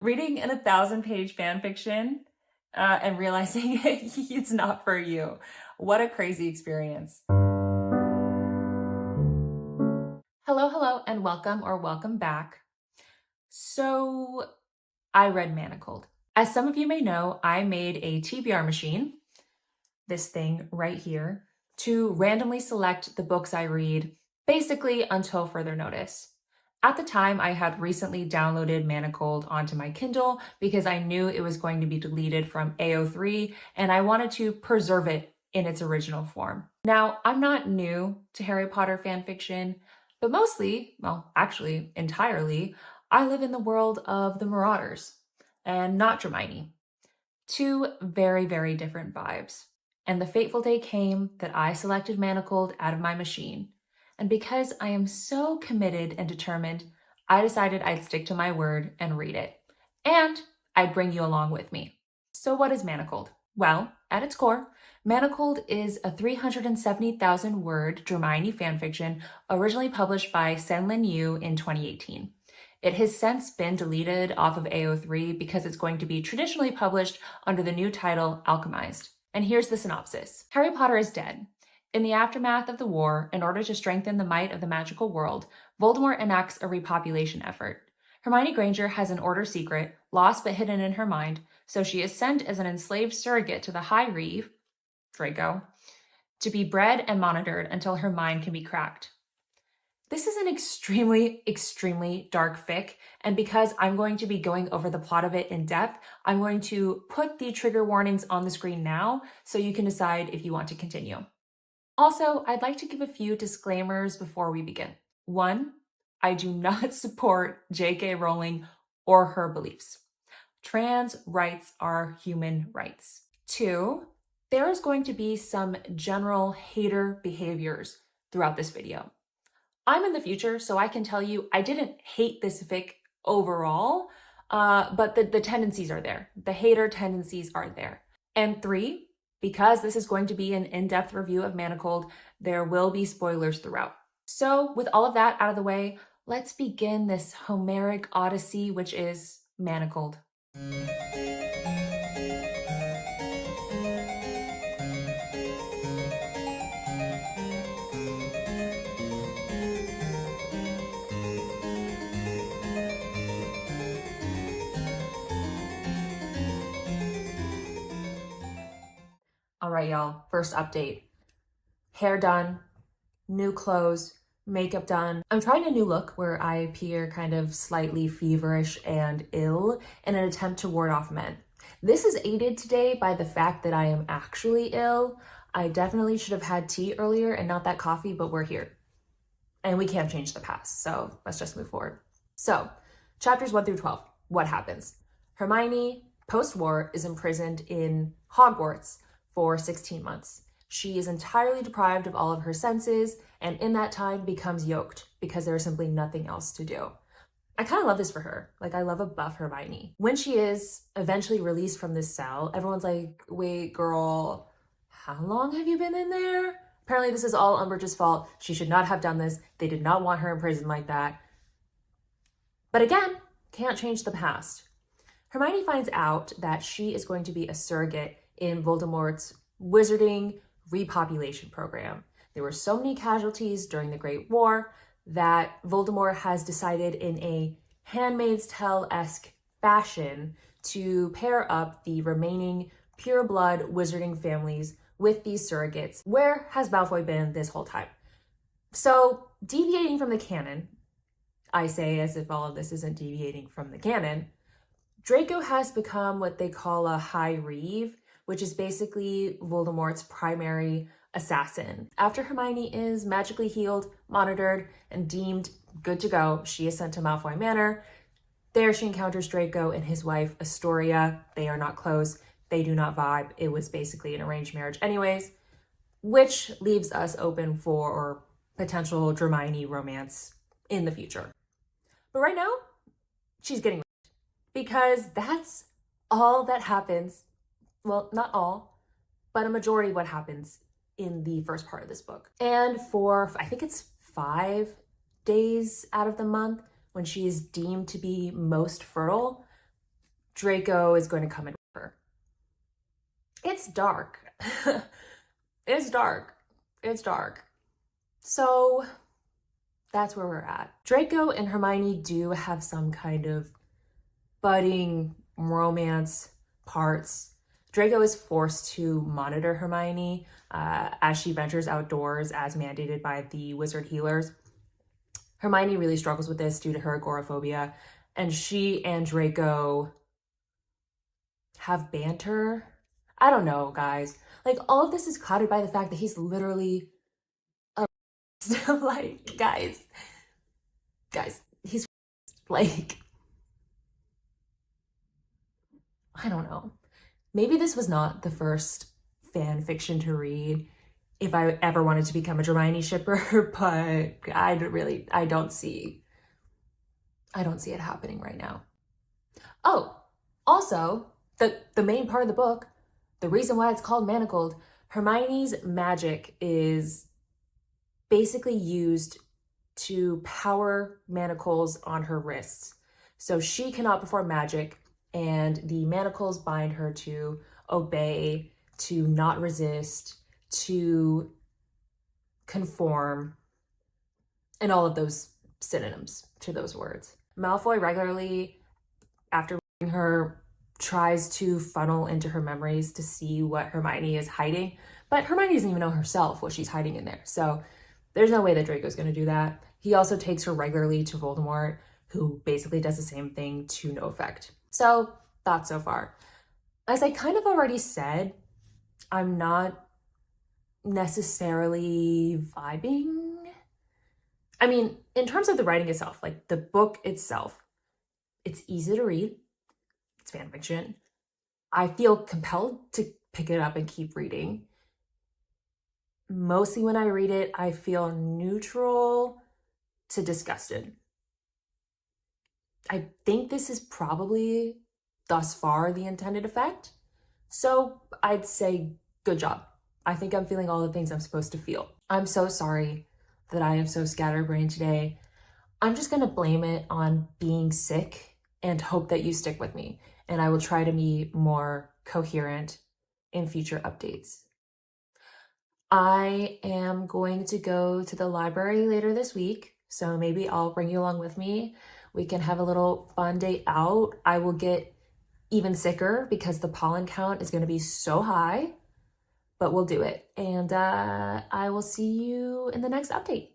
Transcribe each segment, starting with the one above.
Reading an 1,000-page fan fiction and realizing it's not for you. What a crazy experience. Hello, and welcome or welcome back. So I read Manacled. As some of you may know, I made a TBR machine, this thing right here, to randomly select the books I read, basically until further notice. At the time, I had recently downloaded Manacled onto my Kindle because I knew it was going to be deleted from AO3 and I wanted to preserve it in its original form. Now, I'm not new to Harry Potter fanfiction, but mostly, well, actually entirely, I live in the world of the Marauders and not Dramione. Two very, very different vibes. And the fateful day came that I selected Manacled out of my machine. And because I am so committed and determined, I decided I'd stick to my word and read it. And I'd bring you along with me. So what is Manacled? Well, at its core, Manacled is a 370,000 word Dramione fanfiction originally published by Senlin Yu in 2018. It has since been deleted off of AO3 because it's going to be traditionally published under the new title Alchemized. And here's the synopsis. Harry Potter is dead. In the aftermath of the war, in order to strengthen the might of the magical world, Voldemort enacts a repopulation effort. Hermione Granger has an order secret, lost but hidden in her mind, so she is sent as an enslaved surrogate to the High Reeve, Draco, to be bred and monitored until her mind can be cracked. This is an extremely dark fic, and because I'm going to be going over the plot of it in depth, I'm going to put the trigger warnings on the screen now so you can decide if you want to continue. Also, I'd like to give a few disclaimers before we begin. One, I do not support J.K. Rowling or her beliefs. Trans rights are human rights. Two, there is going to be some general hater behaviors throughout this video. I'm in the future, so I can tell you I didn't hate this fic overall, but the tendencies are there. The hater tendencies are there. And three, because this is going to be an in-depth review of Manacled, there will be spoilers throughout. So with all of that out of the way, let's begin this Homeric odyssey, which is Manacled. All right, y'all, first update. Hair done, new clothes, makeup done. I'm trying a new look where I appear kind of slightly feverish and ill in an attempt to ward off men. This is aided today by the fact that I am actually ill. I definitely should have had tea earlier and not that coffee, but we're here. And we can't change the past, so let's just move forward. So, chapters 1 through 12, what happens? Hermione, post-war, is imprisoned in Hogwarts for 16 months. She is entirely deprived of all of her senses, and in that time becomes yoked because there is simply nothing else to do. I kind of love this for her. Like, I love a buff Hermione. When she is eventually released from this cell, everyone's like, wait, girl, how long have you been in there? Apparently this is all Umbridge's fault. She should not have done this. They did not want her in prison like that. But again, can't change the past. Hermione finds out that she is going to be a surrogate in Voldemort's wizarding repopulation program. There were so many casualties during the Great War that Voldemort has decided in a Handmaid's Tale-esque fashion to pair up the remaining pure blood wizarding families with these surrogates. Where has Malfoy been this whole time? So, deviating from the canon, I say as if all of this isn't deviating from the canon, Draco has become what they call a High Reeve, which is basically Voldemort's primary assassin. After Hermione is magically healed, monitored, and deemed good to go, she is sent to Malfoy Manor. There she encounters Draco and his wife, Astoria. They are not close. They do not vibe. It was basically an arranged marriage anyways, which leaves us open for potential Dramione romance in the future. But right now, she's getting raped because that's all that happens. Well, not all, but a majority of what happens in the first part of this book. And for, I think it's 5 days out of the month when she is deemed to be most fertile, Draco is going to come and rape her. It's dark. It's dark. It's dark. So that's where we're at. Draco and Hermione do have some kind of budding romance parts. Draco is forced to monitor Hermione as she ventures outdoors as mandated by the wizard healers. Hermione really struggles with this due to her agoraphobia, and she and Draco have banter. I don't know, guys. Like, all of this is clouded by the fact that he's literally a like, guys, he's like, I don't know. Maybe this was not the first fan fiction to read if I ever wanted to become a Dramione shipper, but I don't see it happening right now. Oh, also, the main part of the book, the reason why it's called Manacled, Hermione's magic is basically used to power manacles on her wrists. So she cannot perform magic, and the manacles bind her to obey, to not resist, to conform, and all of those synonyms to those words. Malfoy regularly, after reading her, tries to funnel into her memories to see what Hermione is hiding, but Hermione doesn't even know herself what she's hiding in there. So there's no way that Draco's going to do that. He also takes her regularly to Voldemort, who basically does the same thing to no effect. So, thoughts so far. As I kind of already said, I'm not necessarily vibing. I mean, in terms of the writing itself, like the book itself, it's easy to read. It's fan fiction. I feel compelled to pick it up and keep reading. Mostly when I read it, I feel neutral to disgusted. I think this is probably thus far the intended effect. So I'd say good job. I think I'm feeling all the things I'm supposed to feel. I'm so sorry that I am so scatterbrained today. I'm just gonna blame it on being sick and hope that you stick with me. And I will try to be more coherent in future updates. I am going to go to the library later this week, so maybe I'll bring you along with me. We can have a little fun day out. I will get even sicker because the pollen count is going to be so high, but we'll do it. And I will see you in the next update.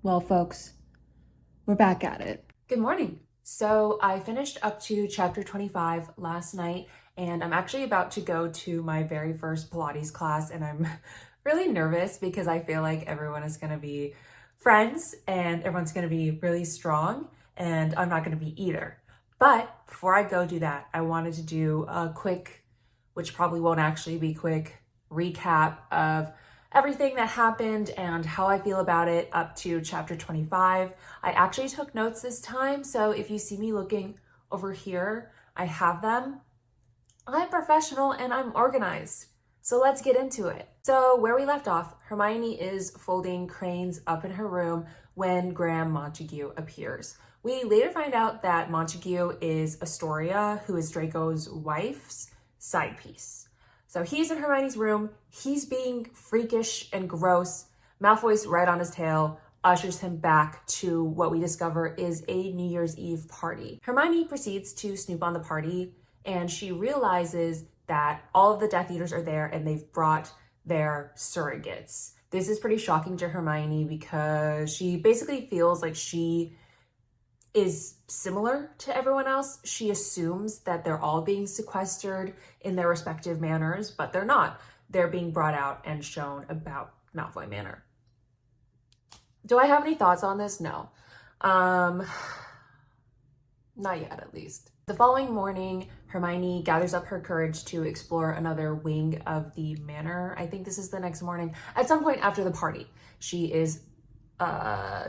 Well, folks, we're back at it. Good morning. So I finished up to chapter 25 last night, and I'm actually about to go to my very first Pilates class, and I'm really nervous because I feel like everyone is going to be friends and everyone's going to be really strong, and I'm not going to be either. But before I go do that, I wanted to do a quick, which probably won't actually be quick, recap of everything that happened and how I feel about it up to chapter 25. I actually took notes this time, so if you see me looking over here, I have them. I'm professional and I'm organized. So let's get into it. So where we left off, Hermione is folding cranes up in her room when Graham Montague appears. We later find out that Montague is Astoria, who is Draco's wife's side piece. So he's in Hermione's room, he's being freakish and gross. Malfoy's right on his tail, ushers him back to what we discover is a New Year's Eve party. Hermione proceeds to snoop on the party, and she realizes that all of the Death Eaters are there and they've brought their surrogates. This is pretty shocking to Hermione because she basically feels like she is similar to everyone else. She assumes that they're all being sequestered in their respective manners, but they're not. They're being brought out and shown about Malfoy Manor. Do I have any thoughts on this? No. Not yet, at least. The following morning, Hermione gathers up her courage to explore another wing of the manor. I think this is the next morning. At some point after the party, she is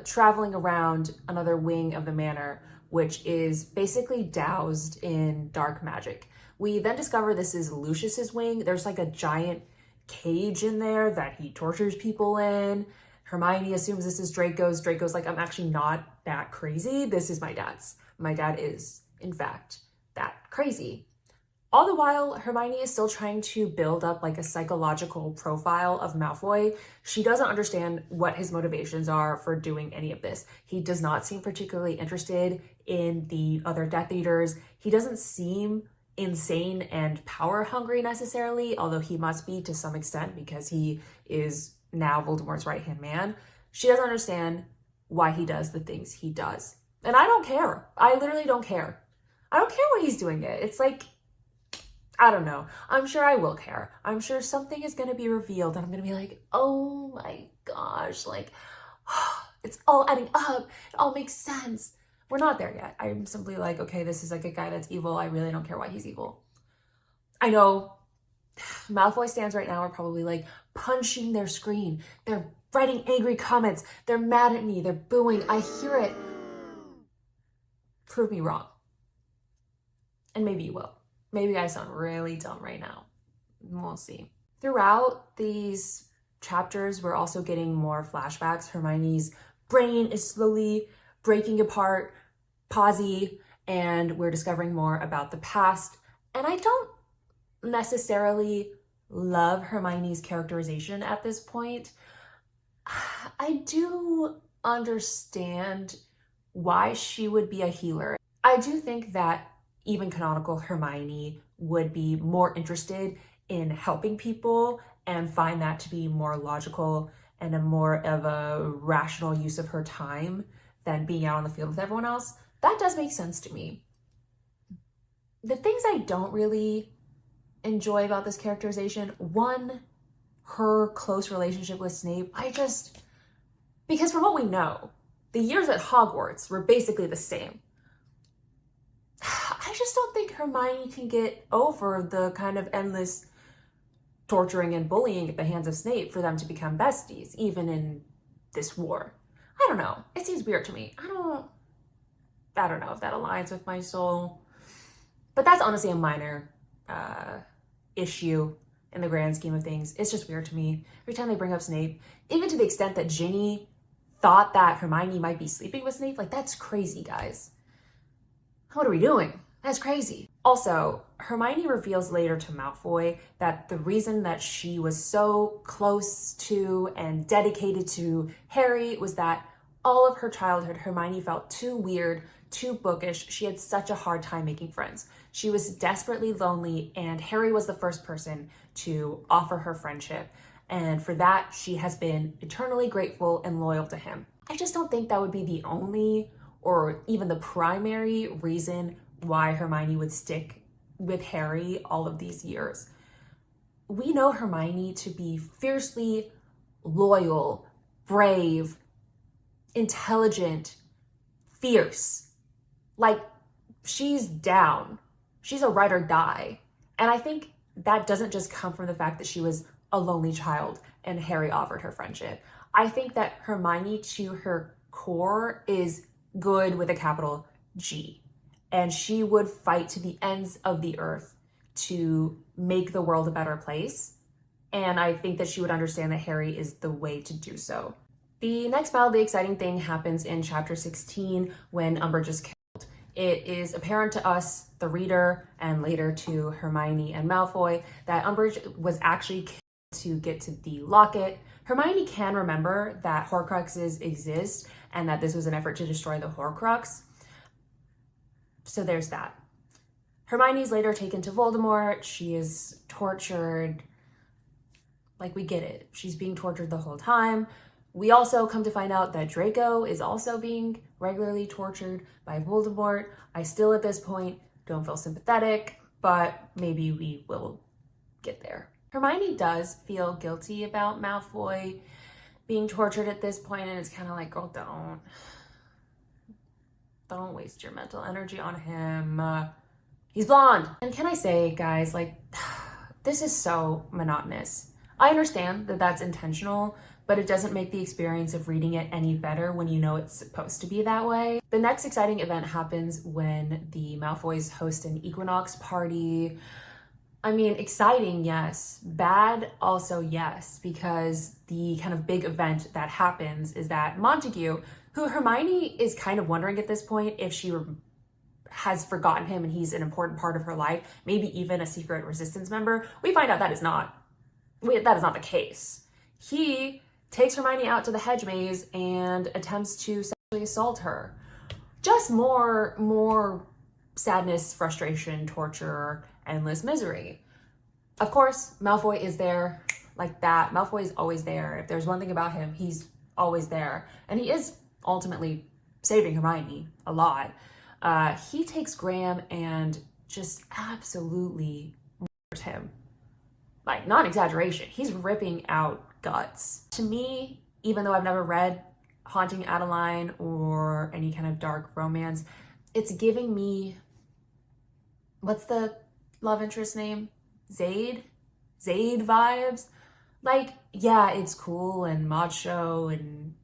traveling around another wing of the manor, which is basically doused in dark magic. We then discover this is Lucius's wing. There's like a giant cage in there that he tortures people in. Hermione assumes this is Draco's. Draco's like, I'm actually not that crazy. This is my dad's. My dad is, in fact, that crazy. All the while, Hermione is still trying to build up like a psychological profile of Malfoy. She doesn't understand what his motivations are for doing any of this. He does not seem particularly interested in the other Death Eaters. He doesn't seem insane and power hungry necessarily, although he must be to some extent because he is now Voldemort's right-hand man. She doesn't understand why he does the things he does. And I don't care. I literally don't care. I don't care what he's doing it. It's like, I don't know. I'm sure I will care. I'm sure something is going to be revealed and I'm going to be like, oh my gosh, like, it's all adding up. It all makes sense. We're not there yet. I'm simply like, okay, this is like a guy that's evil. I really don't care why he's evil. I know Malfoy stands right now are probably like punching their screen. They're writing angry comments. They're mad at me. They're booing. I hear it. Prove me wrong. And maybe you will. Maybe I sound really dumb right now. We'll see. Throughout these chapters, we're also getting more flashbacks. Hermione's brain is slowly breaking apart, and we're discovering more about the past. And I don't necessarily love Hermione's characterization at this point. I do understand why she would be a healer. I do think that even canonical Hermione would be more interested in helping people and find that to be more logical and a more of a rational use of her time than being out on the field with everyone else. That does make sense to me. The things I don't really enjoy about this characterization, one, her close relationship with Snape. Because from what we know, the years at Hogwarts were basically the same. I just don't think Hermione can get over the kind of endless torturing and bullying at the hands of Snape for them to become besties, even in this war. I don't know. It seems weird to me. I don't know if that aligns with my soul. But that's honestly a minor issue in the grand scheme of things. It's just weird to me. Every time they bring up Snape, even to the extent that Ginny thought that Hermione might be sleeping with Snape, like that's crazy, guys. What are we doing? That's crazy. Also, Hermione reveals later to Malfoy that the reason that she was so close to and dedicated to Harry was that all of her childhood, Hermione felt too weird, too bookish. She had such a hard time making friends. She was desperately lonely, and Harry was the first person to offer her friendship. And for that, she has been eternally grateful and loyal to him. I just don't think that would be the only or even the primary reason why Hermione would stick with Harry all of these years. We know Hermione to be fiercely loyal, brave, intelligent, fierce. Like, she's down. She's a ride or die. And I think that doesn't just come from the fact that she was a lonely child and Harry offered her friendship. I think that Hermione, to her core, is good with a capital G. And she would fight to the ends of the earth to make the world a better place. And I think that she would understand that Harry is the way to do so. The next mildly exciting thing happens in chapter 16 when Umbridge is killed. It is apparent to us, the reader, and later to Hermione and Malfoy, that Umbridge was actually killed to get to the locket. Hermione can remember that Horcruxes exist and that this was an effort to destroy the Horcrux. So there's that. Hermione's later taken to Voldemort. She is tortured. Like, we get it. She's being tortured the whole time. We also come to find out that Draco is also being regularly tortured by Voldemort. I still, at this point, don't feel sympathetic, but maybe we will get there. Hermione does feel guilty about Don't waste your mental energy on him. He's blonde. And can I say, guys, like, this is so monotonous. I understand that that's intentional, but it doesn't make the experience of reading it any better when you know it's supposed to be that way. The next exciting event happens when the Malfoys host an equinox party. I mean, exciting, yes. Bad, also yes, because the kind of big event that happens is that Montague, who Hermione is kind of wondering at this point if she has forgotten him and he's an important part of her life, maybe even a secret resistance member, we find out that is not the case. He takes Hermione out to the hedge maze and attempts to sexually assault her. Just more sadness, frustration, torture, endless misery. Of course, Malfoy is there like that. Malfoy is always there. If there's one thing about him, he's always there. And he is ultimately saving Hermione a lot. He takes Graham and just absolutely murders him. Like, not exaggeration. He's ripping out guts. To me, even though I've never read Haunting Adeline or any kind of dark romance, it's giving me, what's the love interest name? Zaid vibes. Like, yeah, it's cool and macho and,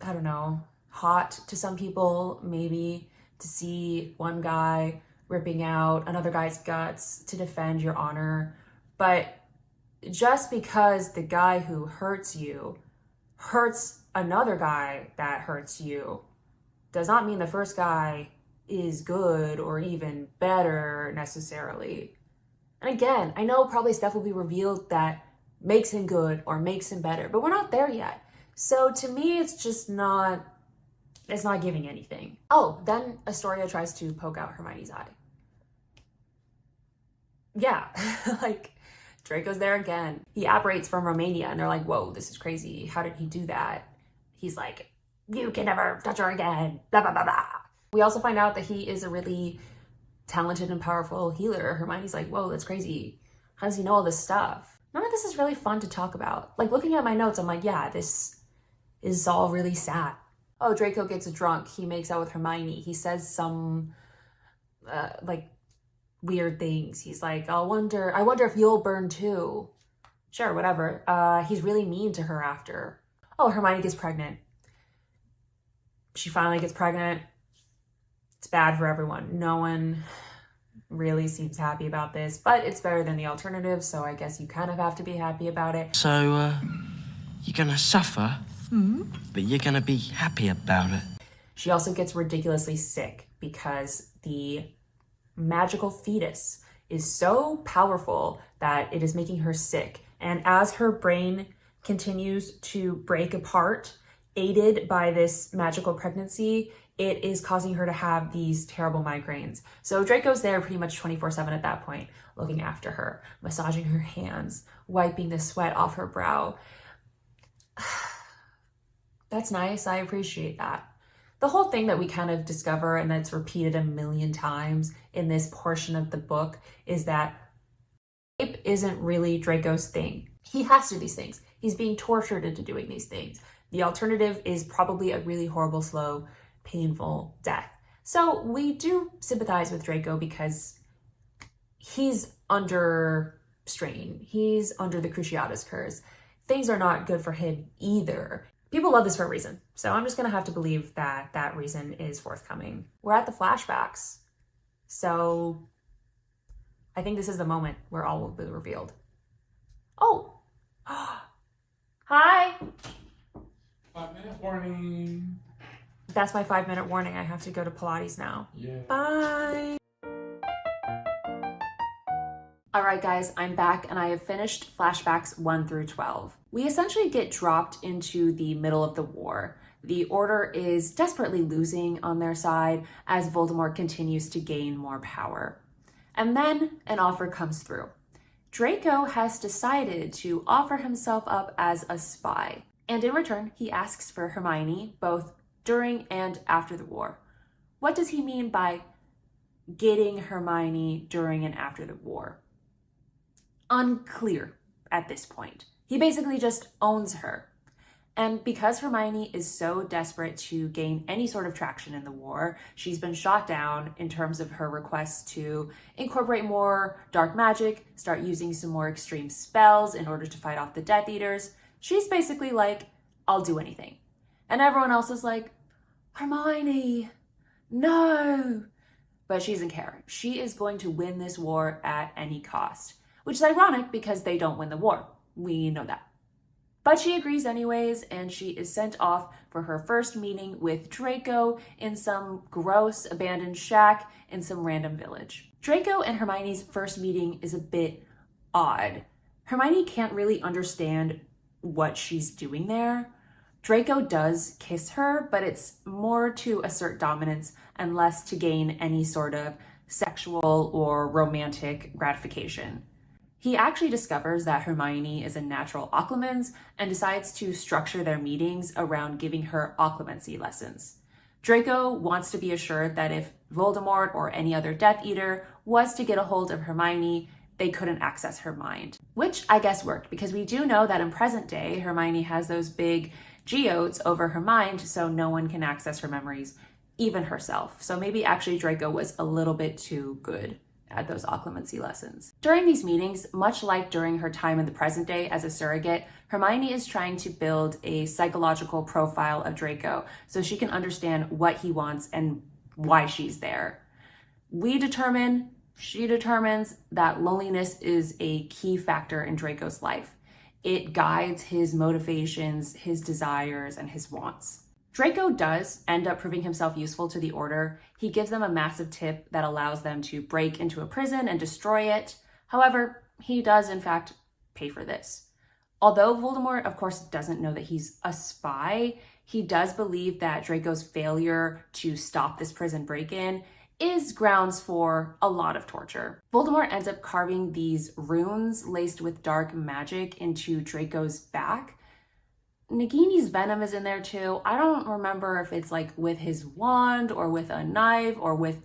I don't know, hot to some people, maybe, to see one guy ripping out another guy's guts to defend your honor. But just because the guy who hurts you hurts another guy that hurts you does not mean the first guy is good or even better necessarily. And again, I know probably stuff will be revealed that makes him good or makes him better, but we're not there yet. So to me, it's not giving anything. Oh, then Astoria tries to poke out Hermione's eye. Yeah, like Draco's there again. He apparates from Romania and they're like, whoa, this is crazy. How did he do that? He's like, you can never touch her again, blah, blah, blah, blah. We also find out that he is a really talented and powerful healer. Hermione's like, whoa, that's crazy. How does he know all this stuff? None of this is really fun to talk about. Like, looking at my notes, I'm like, yeah, this is all really sad. Oh, Draco gets drunk. He makes out with Hermione. He says some, like, weird things. He's like, I wonder if you'll burn too. Sure, whatever. He's really mean to her after. Oh, Hermione gets pregnant. She finally gets pregnant. It's bad for everyone. No one really seems happy about this, but it's better than the alternative, so I guess you kind of have to be happy about it. So, you're gonna suffer, but you're gonna be happy about it. She also gets ridiculously sick because the magical fetus is so powerful that it is making her sick. And as her brain continues to break apart, aided by this magical pregnancy, it is causing her to have these terrible migraines. So Draco's there pretty much 24/7 at that point, looking after her, massaging her hands, wiping the sweat off her brow. That's nice. I appreciate that. The whole thing that we kind of discover, and that's repeated a million times in this portion of the book, is that rape isn't really Draco's thing. He has to do these things. He's being tortured into doing these things. The alternative is probably a really horrible, slow, painful death. So we do sympathize with Draco because he's under strain. He's under the Cruciatus curse. Things are not good for him either. People love this for a reason. So I'm just gonna have to believe that that reason is forthcoming. We're at the flashbacks. So I think this is the moment where all will be revealed. Oh, hi. 5-minute warning. That's my 5-minute warning. I have to go to Pilates now. Yeah. Bye. All right, guys, I'm back and I have finished flashbacks 1 through 12. We essentially get dropped into the middle of the war. The Order is desperately losing on their side as Voldemort continues to gain more power. And then an offer comes through. Draco has decided to offer himself up as a spy. And in return, he asks for Hermione, both during and after the war. What does he mean by getting Hermione during and after the war? Unclear at this point. He basically just owns her. And because Hermione is so desperate to gain any sort of traction in the war, she's been shot down in terms of her requests to incorporate more dark magic, start using some more extreme spells in order to fight off the Death Eaters. She's basically like, I'll do anything. And everyone else is like, Hermione, no. But she doesn't care. She is going to win this war at any cost, which is ironic because they don't win the war. We know that. But she agrees anyways, and she is sent off for her first meeting with Draco in some gross abandoned shack in some random village. Draco and Hermione's first meeting is a bit odd. Hermione can't really understand what she's doing there. Draco does kiss her, but it's more to assert dominance and less to gain any sort of sexual or romantic gratification. He actually discovers that Hermione is a natural occlumens and decides to structure their meetings around giving her occlumency lessons. Draco wants to be assured that if Voldemort or any other Death Eater was to get a hold of Hermione, they couldn't access her mind. Which I guess worked, because we do know that in present day, Hermione has those big geodes over her mind, so no one can access her memories, even herself. So maybe actually Draco was a little bit too good at those occlumency lessons. During these meetings, much like during her time in the present day as a surrogate, Hermione is trying to build a psychological profile of Draco so she can understand what he wants and why she's there. She determines that loneliness is a key factor in Draco's life. It guides his motivations, his desires, and his wants. Draco does end up proving himself useful to the Order. He gives them a massive tip that allows them to break into a prison and destroy it. However, he does in fact pay for this. Although Voldemort, of course, doesn't know that he's a spy, he does believe that Draco's failure to stop this prison break-in is grounds for a lot of torture. Voldemort ends up carving these runes laced with dark magic into Draco's back. Nagini's venom is in there too. I don't remember if it's like with his wand or with a knife or with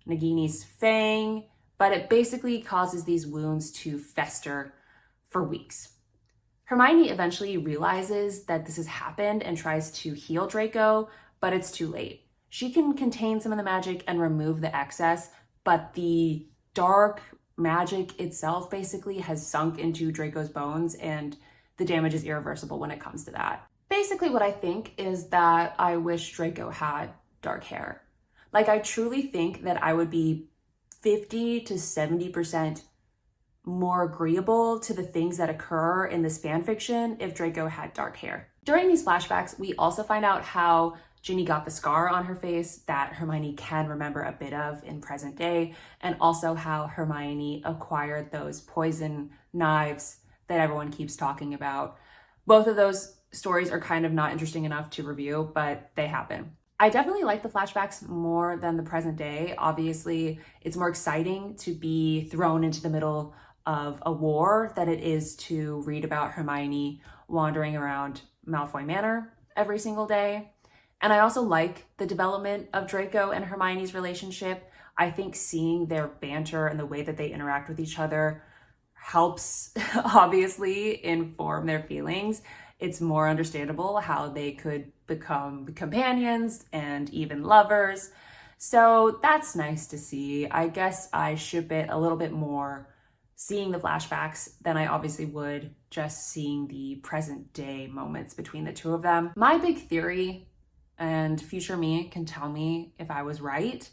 Nagini's fang, but it basically causes these wounds to fester for weeks. Hermione eventually realizes that this has happened and tries to heal Draco, but it's too late. She can contain some of the magic and remove the excess, but the dark magic itself basically has sunk into Draco's bones, and the damage is irreversible when it comes to that. Basically what I think is that I wish Draco had dark hair. Like, I truly think that I would be 50 to 70% more agreeable to the things that occur in this fan fiction if Draco had dark hair. During these flashbacks, we also find out how Ginny got the scar on her face that Hermione can remember a bit of in present day, and also how Hermione acquired those poison knives that everyone keeps talking about. Both of those stories are kind of not interesting enough to review, but they happen. I definitely like the flashbacks more than the present day. Obviously, it's more exciting to be thrown into the middle of a war than it is to read about Hermione wandering around Malfoy Manor every single day. And I also like the development of Draco and Hermione's relationship. I think seeing their banter and the way that they interact with each other helps obviously inform their feelings. It's more understandable how they could become companions and even lovers. So that's nice to see. I guess I ship it a little bit more seeing the flashbacks than I obviously would just seeing the present day moments between the two of them. My big theory, and future me can tell me if I was right,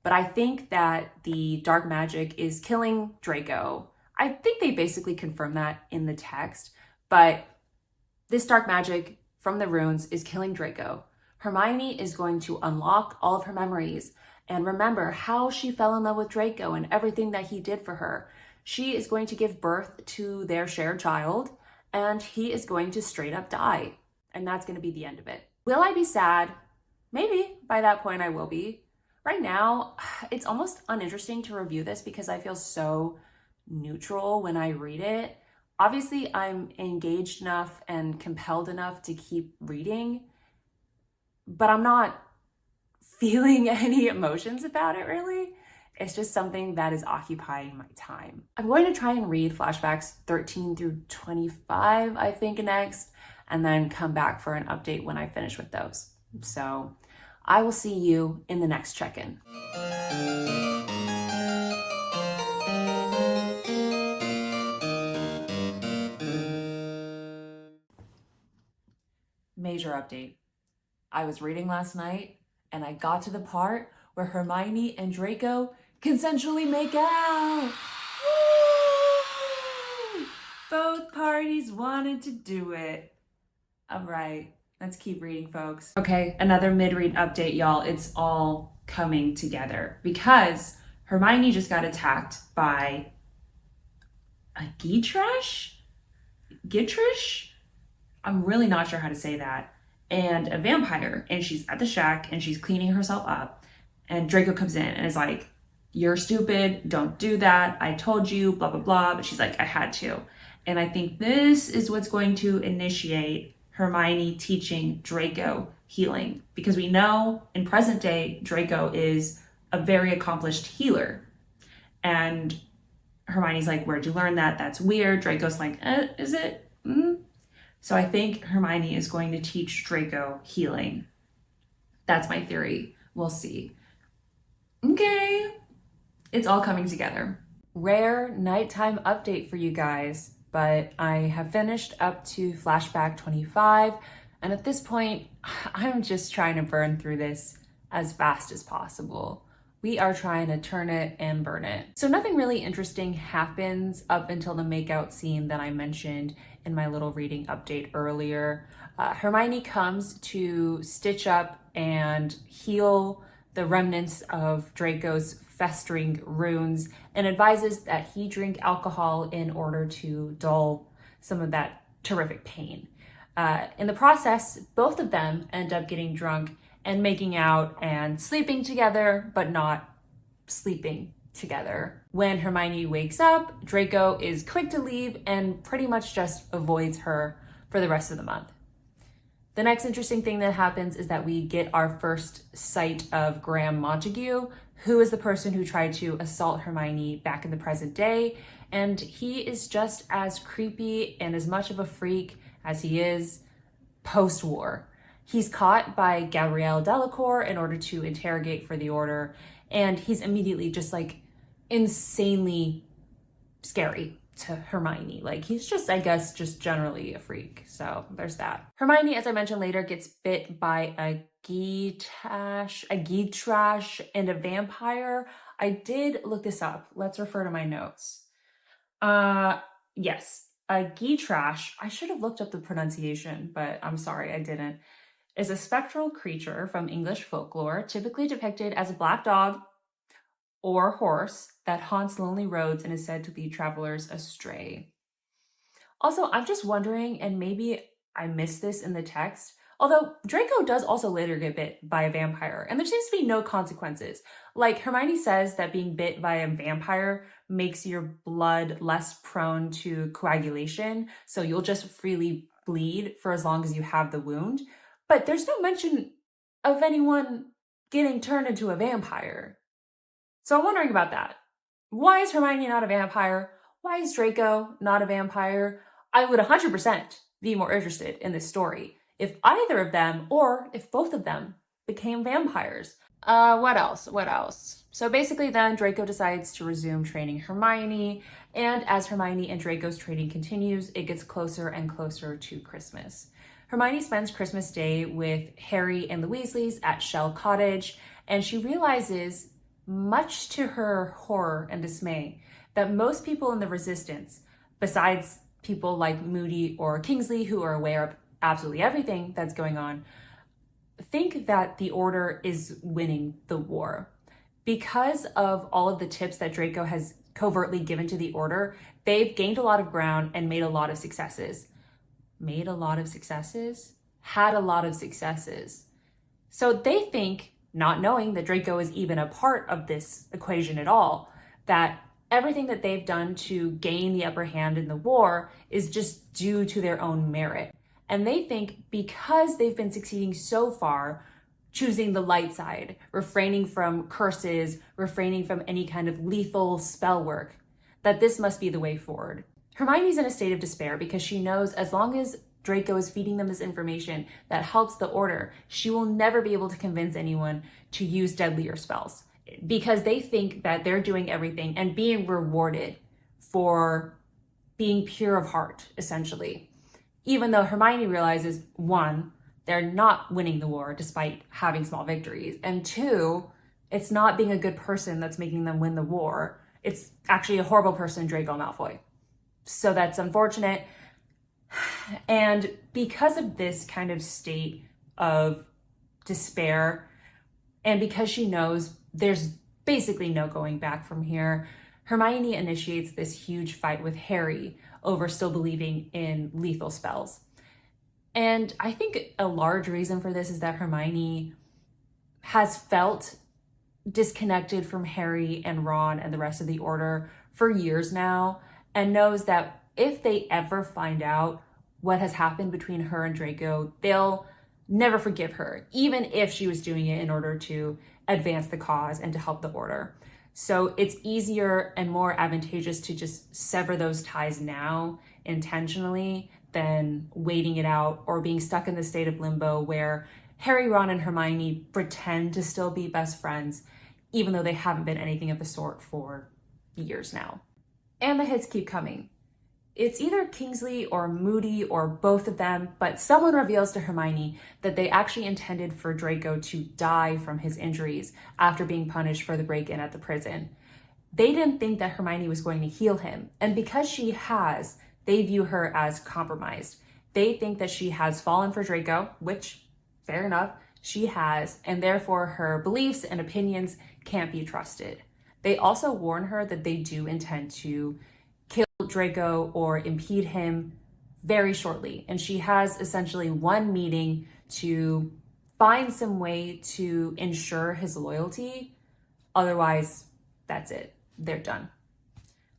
but I think that the dark magic is killing Draco. I think they basically confirm that in the text, but this dark magic from the runes is killing Draco. Hermione is going to unlock all of her memories and remember how she fell in love with Draco and everything that he did for her. She is going to give birth to their shared child, and he is going to straight up die. And that's going to be the end of it. Will I be sad? Maybe. By that point, I will be. Right now, it's almost uninteresting to review this because I feel so neutral when I read it. Obviously, I'm engaged enough and compelled enough to keep reading, but I'm not feeling any emotions about it, really. It's just something that is occupying my time. I'm going to try and read flashbacks 13 through 25, I think, next, and then come back for an update when I finish with those. So I will see you in the next check-in. Major update. I was reading last night and I got to the part where Hermione and Draco consensually make out. Woo! Both parties wanted to do it. All right, let's keep reading, folks. Okay, another mid-read update, y'all. It's all coming together because Hermione just got attacked by a Gitrish? I'm really not sure how to say that. And a vampire, and she's at the shack and she's cleaning herself up. And Draco comes in and is like, "You're stupid, don't do that. I told you, blah, blah, blah." But she's like, "I had to." And I think this is what's going to initiate Hermione teaching Draco healing, because we know in present day, Draco is a very accomplished healer. And Hermione's like, "Where'd you learn that? That's weird." Draco's like, "Is it?" So I think Hermione is going to teach Draco healing. That's my theory. We'll see. Okay. It's all coming together. Rare nighttime update for you guys, but I have finished up to flashback 25. And at this point, I'm just trying to burn through this as fast as possible. We are trying to turn it and burn it. So nothing really interesting happens up until the makeout scene that I mentioned in my little reading update earlier. Hermione comes to stitch up and heal the remnants of Draco's festering runes and advises that he drink alcohol in order to dull some of that terrific pain. In the process, both of them end up getting drunk and making out and sleeping together, but not sleeping together. When Hermione wakes up, Draco is quick to leave and pretty much just avoids her for the rest of the month. The next interesting thing that happens is that we get our first sight of Graham Montague, who is the person who tried to assault Hermione back in the present day. And he is just as creepy and as much of a freak as he is post-war. He's caught by Gabrielle Delacour in order to interrogate for the Order, and he's immediately just like insanely scary to Hermione. Like, he's just, I guess, just generally a freak. So there's that. Hermione, as I mentioned later, gets bit by a Gitrash, and a vampire. I did look this up. Let's refer to my notes. Yes, a Gitrash, I should have looked up the pronunciation, but I'm sorry, I didn't, is a spectral creature from English folklore, typically depicted as a black dog or horse that haunts lonely roads and is said to lead travelers astray. Also, I'm just wondering, and maybe I missed this in the text, although Draco does also later get bit by a vampire, and there seems to be no consequences. Like, Hermione says that being bit by a vampire makes your blood less prone to coagulation, so you'll just freely bleed for as long as you have the wound. But there's no mention of anyone getting turned into a vampire. So I'm wondering about that. Why is Hermione not a vampire? Why is Draco not a vampire? I would 100% be more interested in this story if either of them, or if both of them, became vampires. What else? So basically then Draco decides to resume training Hermione, and as Hermione and Draco's training continues, it gets closer and closer to Christmas. Hermione spends Christmas Day with Harry and the Weasleys at Shell Cottage, and she realizes, much to her horror and dismay, that most people in the Resistance, besides people like Moody or Kingsley, who are aware of absolutely everything that's going on, think that the Order is winning the war. Because of all of the tips that Draco has covertly given to the Order, they've gained a lot of ground and made a lot of successes. Had a lot of successes. So they think, not knowing that Draco is even a part of this equation at all, that everything that they've done to gain the upper hand in the war is just due to their own merit. And they think because they've been succeeding so far, choosing the light side, refraining from curses, refraining from any kind of lethal spell work, that this must be the way forward. Hermione's in a state of despair because she knows as long as Draco is feeding them this information that helps the Order, she will never be able to convince anyone to use deadlier spells because they think that they're doing everything and being rewarded for being pure of heart, essentially. Even though Hermione realizes, one, they're not winning the war despite having small victories, and two, it's not being a good person that's making them win the war. It's actually a horrible person, Draco Malfoy. So that's unfortunate. And because of this kind of state of despair, and because she knows there's basically no going back from here, Hermione initiates this huge fight with Harry over still believing in lethal spells. And I think a large reason for this is that Hermione has felt disconnected from Harry and Ron and the rest of the Order for years now, and knows that if they ever find out what has happened between her and Draco, they'll never forgive her, even if she was doing it in order to advance the cause and to help the Order. So it's easier and more advantageous to just sever those ties now intentionally than waiting it out or being stuck in the state of limbo where Harry, Ron, and Hermione pretend to still be best friends, even though they haven't been anything of the sort for years now. And the hits keep coming. It's either Kingsley or Moody or both of them, but someone reveals to Hermione that they actually intended for Draco to die from his injuries after being punished for the break-in at the prison. They didn't think that Hermione was going to heal him, and because she has, they view her as compromised. They think that she has fallen for Draco, which, fair enough, she has, and therefore her beliefs and opinions can't be trusted. They also warn her that they do intend to kill Draco or impede him very shortly. And she has essentially one meeting to find some way to ensure his loyalty. Otherwise, that's it. They're done.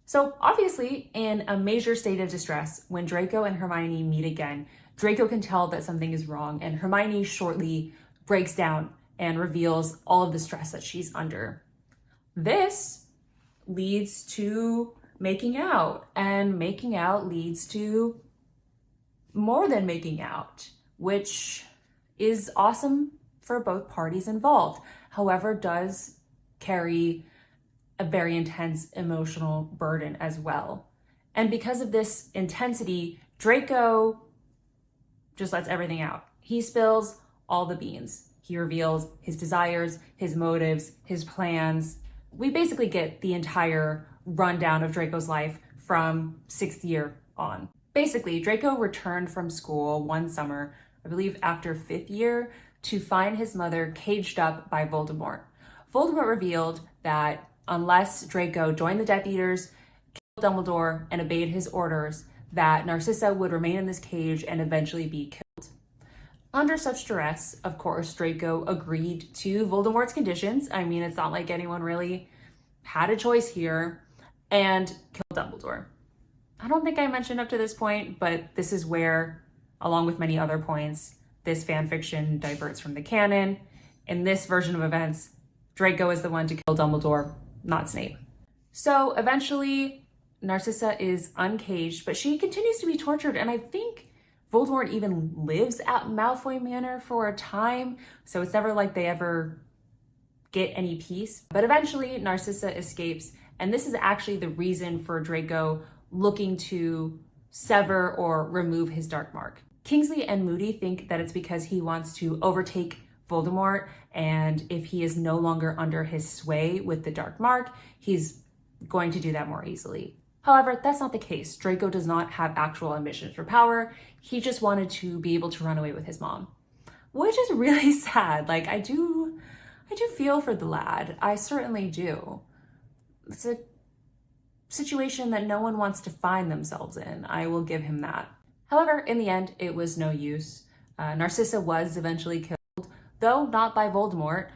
So obviously, in a major state of distress, when Draco and Hermione meet again, Draco can tell that something is wrong, and Hermione shortly breaks down and reveals all of the stress that she's under. This leads to making out, and making out leads to more than making out, which is awesome for both parties involved. However, does carry a very intense emotional burden as well. And because of this intensity, Draco just lets everything out. He spills all the beans. He reveals his desires, his motives, his plans. We basically get the entire rundown of Draco's life from 6th year on. Basically, Draco returned from school one summer, I believe after 5th year, to find his mother caged up by Voldemort. Voldemort revealed that unless Draco joined the Death Eaters, killed Dumbledore, and obeyed his orders, that Narcissa would remain in this cage and eventually be killed. Under such duress, of course, Draco agreed to Voldemort's conditions. I mean, it's not like anyone really had a choice here, and killed Dumbledore. I don't think I mentioned up to this point, but this is where, along with many other points, this fanfiction diverts from the canon. In this version of events, Draco is the one to kill Dumbledore, not Snape. So eventually, Narcissa is uncaged, but she continues to be tortured, and I think Voldemort even lives at Malfoy Manor for a time, so it's never like they ever get any peace. But eventually, Narcissa escapes, and this is actually the reason for Draco looking to sever or remove his dark mark. Kingsley and Moody think that it's because he wants to overtake Voldemort, and if he is no longer under his sway with the dark mark, he's going to do that more easily. However, that's not the case. Draco does not have actual ambitions for power. He just wanted to be able to run away with his mom, which is really sad. Like, I do feel for the lad. I certainly do. It's a situation that no one wants to find themselves in. I will give him that. However, in the end, it was no use. Narcissa was eventually killed, though not by Voldemort.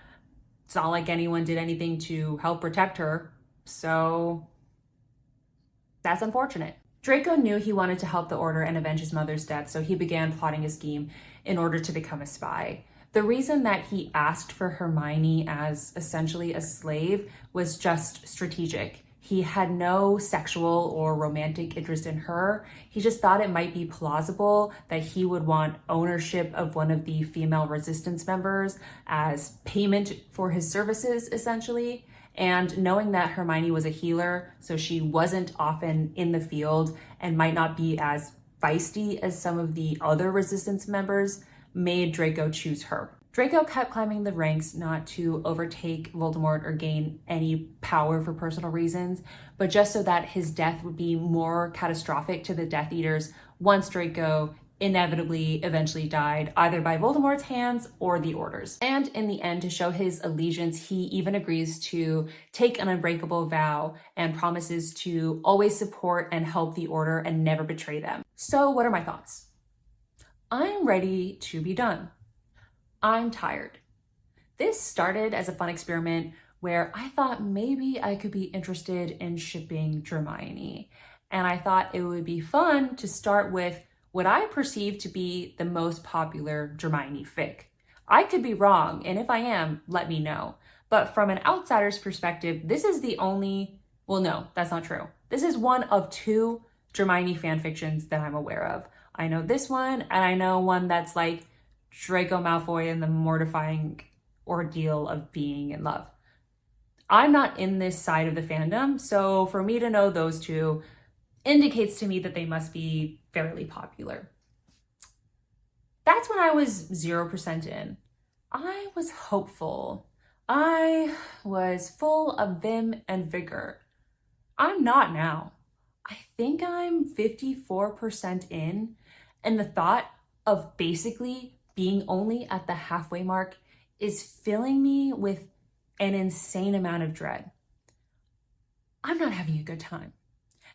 It's not like anyone did anything to help protect her, so that's unfortunate. Draco knew he wanted to help the Order and avenge his mother's death, so he began plotting a scheme in order to become a spy. The reason that he asked for Hermione as essentially a slave was just strategic. He had no sexual or romantic interest in her. He just thought it might be plausible that he would want ownership of one of the female resistance members as payment for his services, essentially. And knowing that Hermione was a healer, so she wasn't often in the field and might not be as feisty as some of the other resistance members, made Draco choose her. Draco kept climbing the ranks not to overtake Voldemort or gain any power for personal reasons, but just so that his death would be more catastrophic to the Death Eaters once Draco inevitably eventually died, either by Voldemort's hands or the Order's. And in the end, to show his allegiance, he even agrees to take an unbreakable vow and promises to always support and help the Order and never betray them. So what are my thoughts? I'm ready to be done. I'm tired. This started as a fun experiment where I thought maybe I could be interested in shipping Dramione. And I thought it would be fun to start with what I perceive to be the most popular Dramione fic. I could be wrong, and if I am, let me know. But from an outsider's perspective, this is the only, well, no, that's not true. This is one of 2 Dramione fanfictions that I'm aware of. I know this one, and I know one that's like Draco Malfoy and the mortifying ordeal of being in love. I'm not in this side of the fandom, so for me to know those 2 indicates to me that they must be fairly popular. That's when I was 0% in. I was hopeful. I was full of vim and vigor. I'm not now. I think I'm 54% in, and the thought of basically being only at the halfway mark is filling me with an insane amount of dread. I'm not having a good time.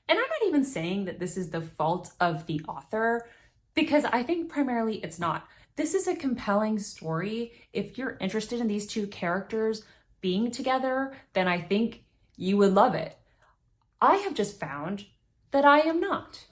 And I'm not even saying that this is the fault of the author, because I think primarily it's not. This is a compelling story. If you're interested in these 2 characters being together, then I think you would love it. I have just found that I am not.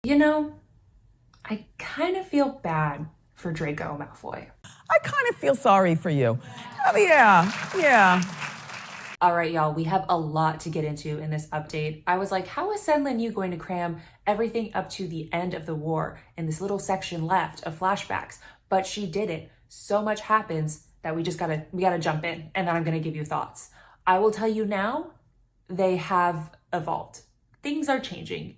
You know, I kind of feel bad for Draco Malfoy. I kind of feel sorry for you. Oh, yeah. All right, y'all, we have a lot to get into in this update. I was like, how is Senlin Yu going to cram everything up to the end of the war in this little section left of flashbacks? But she did it. So much happens that we gotta jump in, and then I'm gonna give you thoughts. I will tell you now, they have evolved. Things are changing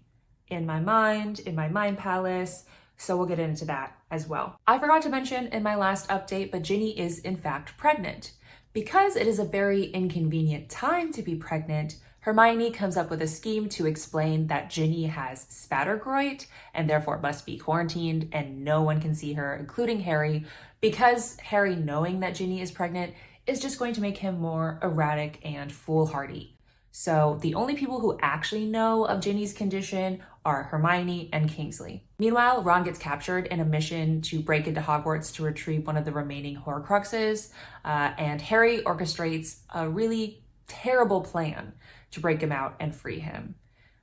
in my mind palace, so we'll get into that as well. I forgot to mention in my last update, but Ginny is in fact pregnant. Because it is a very inconvenient time to be pregnant, Hermione comes up with a scheme to explain that Ginny has spattergroit and therefore must be quarantined and no one can see her, including Harry, because Harry knowing that Ginny is pregnant is just going to make him more erratic and foolhardy. So the only people who actually know of Ginny's condition are Hermione and Kingsley. Meanwhile, Ron gets captured in a mission to break into Hogwarts to retrieve one of the remaining Horcruxes, and Harry orchestrates a really terrible plan to break him out and free him.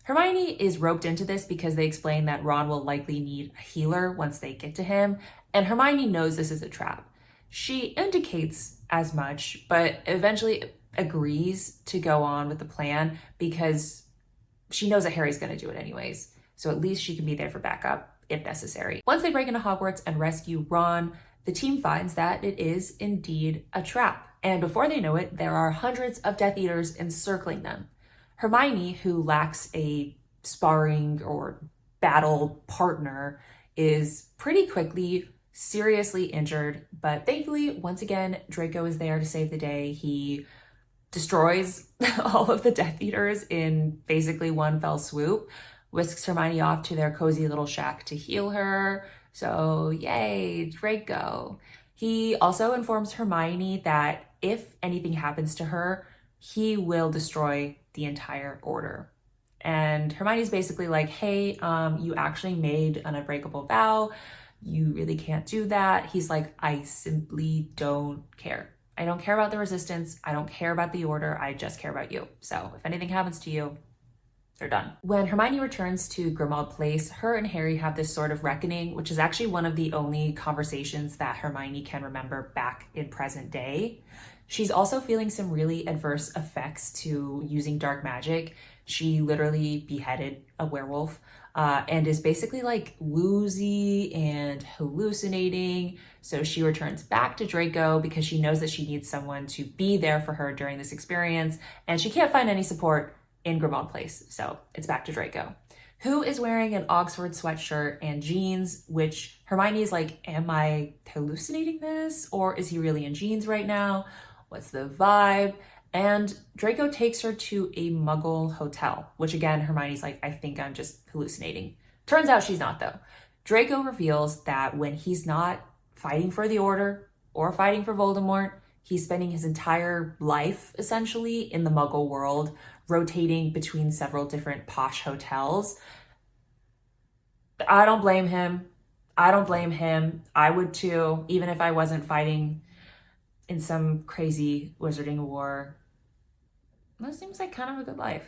Hermione is roped into this because they explain that Ron will likely need a healer once they get to him, and Hermione knows this is a trap. She indicates as much, but eventually agrees to go on with the plan because she knows that Harry's going to do it anyways. So at least she can be there for backup if necessary. Once they break into Hogwarts and rescue Ron, the team finds that it is indeed a trap. And before they know it, there are hundreds of Death Eaters encircling them. Hermione, who lacks a sparring or battle partner, is pretty quickly seriously injured. But thankfully, once again, Draco is there to save the day. He destroys all of the Death Eaters in basically one fell swoop, whisks Hermione off to their cozy little shack to heal her. So yay, Draco. He also informs Hermione that if anything happens to her, he will destroy the entire order. And Hermione's basically like, hey, you actually made an unbreakable vow. You really can't do that. He's like, I simply don't care. I don't care about the resistance. I don't care about the order. I just care about you. So if anything happens to you, they're done. When Hermione returns to Grimmauld Place, her and Harry have this sort of reckoning, which is actually one of the only conversations that Hermione can remember back in present day. She's also feeling some really adverse effects to using dark magic. She literally beheaded a werewolf and is basically like woozy and hallucinating. So she returns back to Draco because she knows that she needs someone to be there for her during this experience, and she can't find any support in Grimmauld Place. So it's back to Draco, who is wearing an Oxford sweatshirt and jeans, which Hermione is like, am I hallucinating this? Or is he really in jeans right now? What's the vibe? And Draco takes her to a Muggle hotel, which again, Hermione's like, I think I'm just hallucinating. Turns out she's not though. Draco reveals that when he's not fighting for the Order or fighting for Voldemort, he's spending his entire life essentially in the Muggle world, rotating between several different posh hotels. I don't blame him. I don't blame him. I would too, even if I wasn't fighting in some crazy wizarding war. That seems like kind of a good life.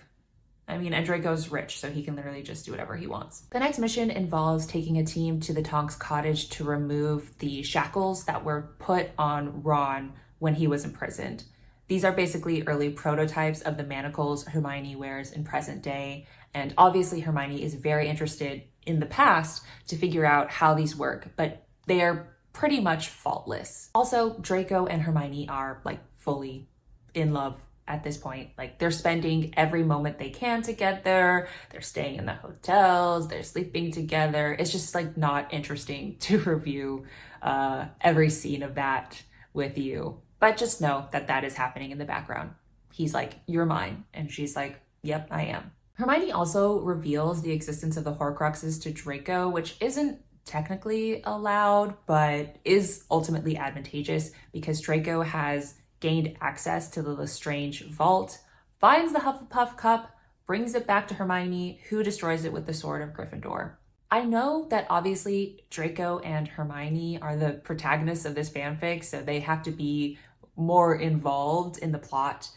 I mean, and Draco's rich, so he can literally just do whatever he wants. The next mission involves taking a team to the Tonks cottage to remove the shackles that were put on Ron when he was imprisoned. These are basically early prototypes of the manacles Hermione wears in present day. And obviously Hermione is very interested in the past to figure out how these work, but they are pretty much faultless. Also, Draco and Hermione are like fully in love at this point. Like they're spending every moment they can together. They're staying in the hotels, they're sleeping together. It's just like not interesting to review every scene of that with you. But just know that that is happening in the background. He's like, you're mine. And she's like, yep, I am. Hermione also reveals the existence of the Horcruxes to Draco, which isn't technically allowed, but is ultimately advantageous because Draco has gained access to the Lestrange vault, finds the Hufflepuff cup, brings it back to Hermione, who destroys it with the sword of Gryffindor. I know that obviously Draco and Hermione are the protagonists of this fanfic, so they have to be more involved in the plot,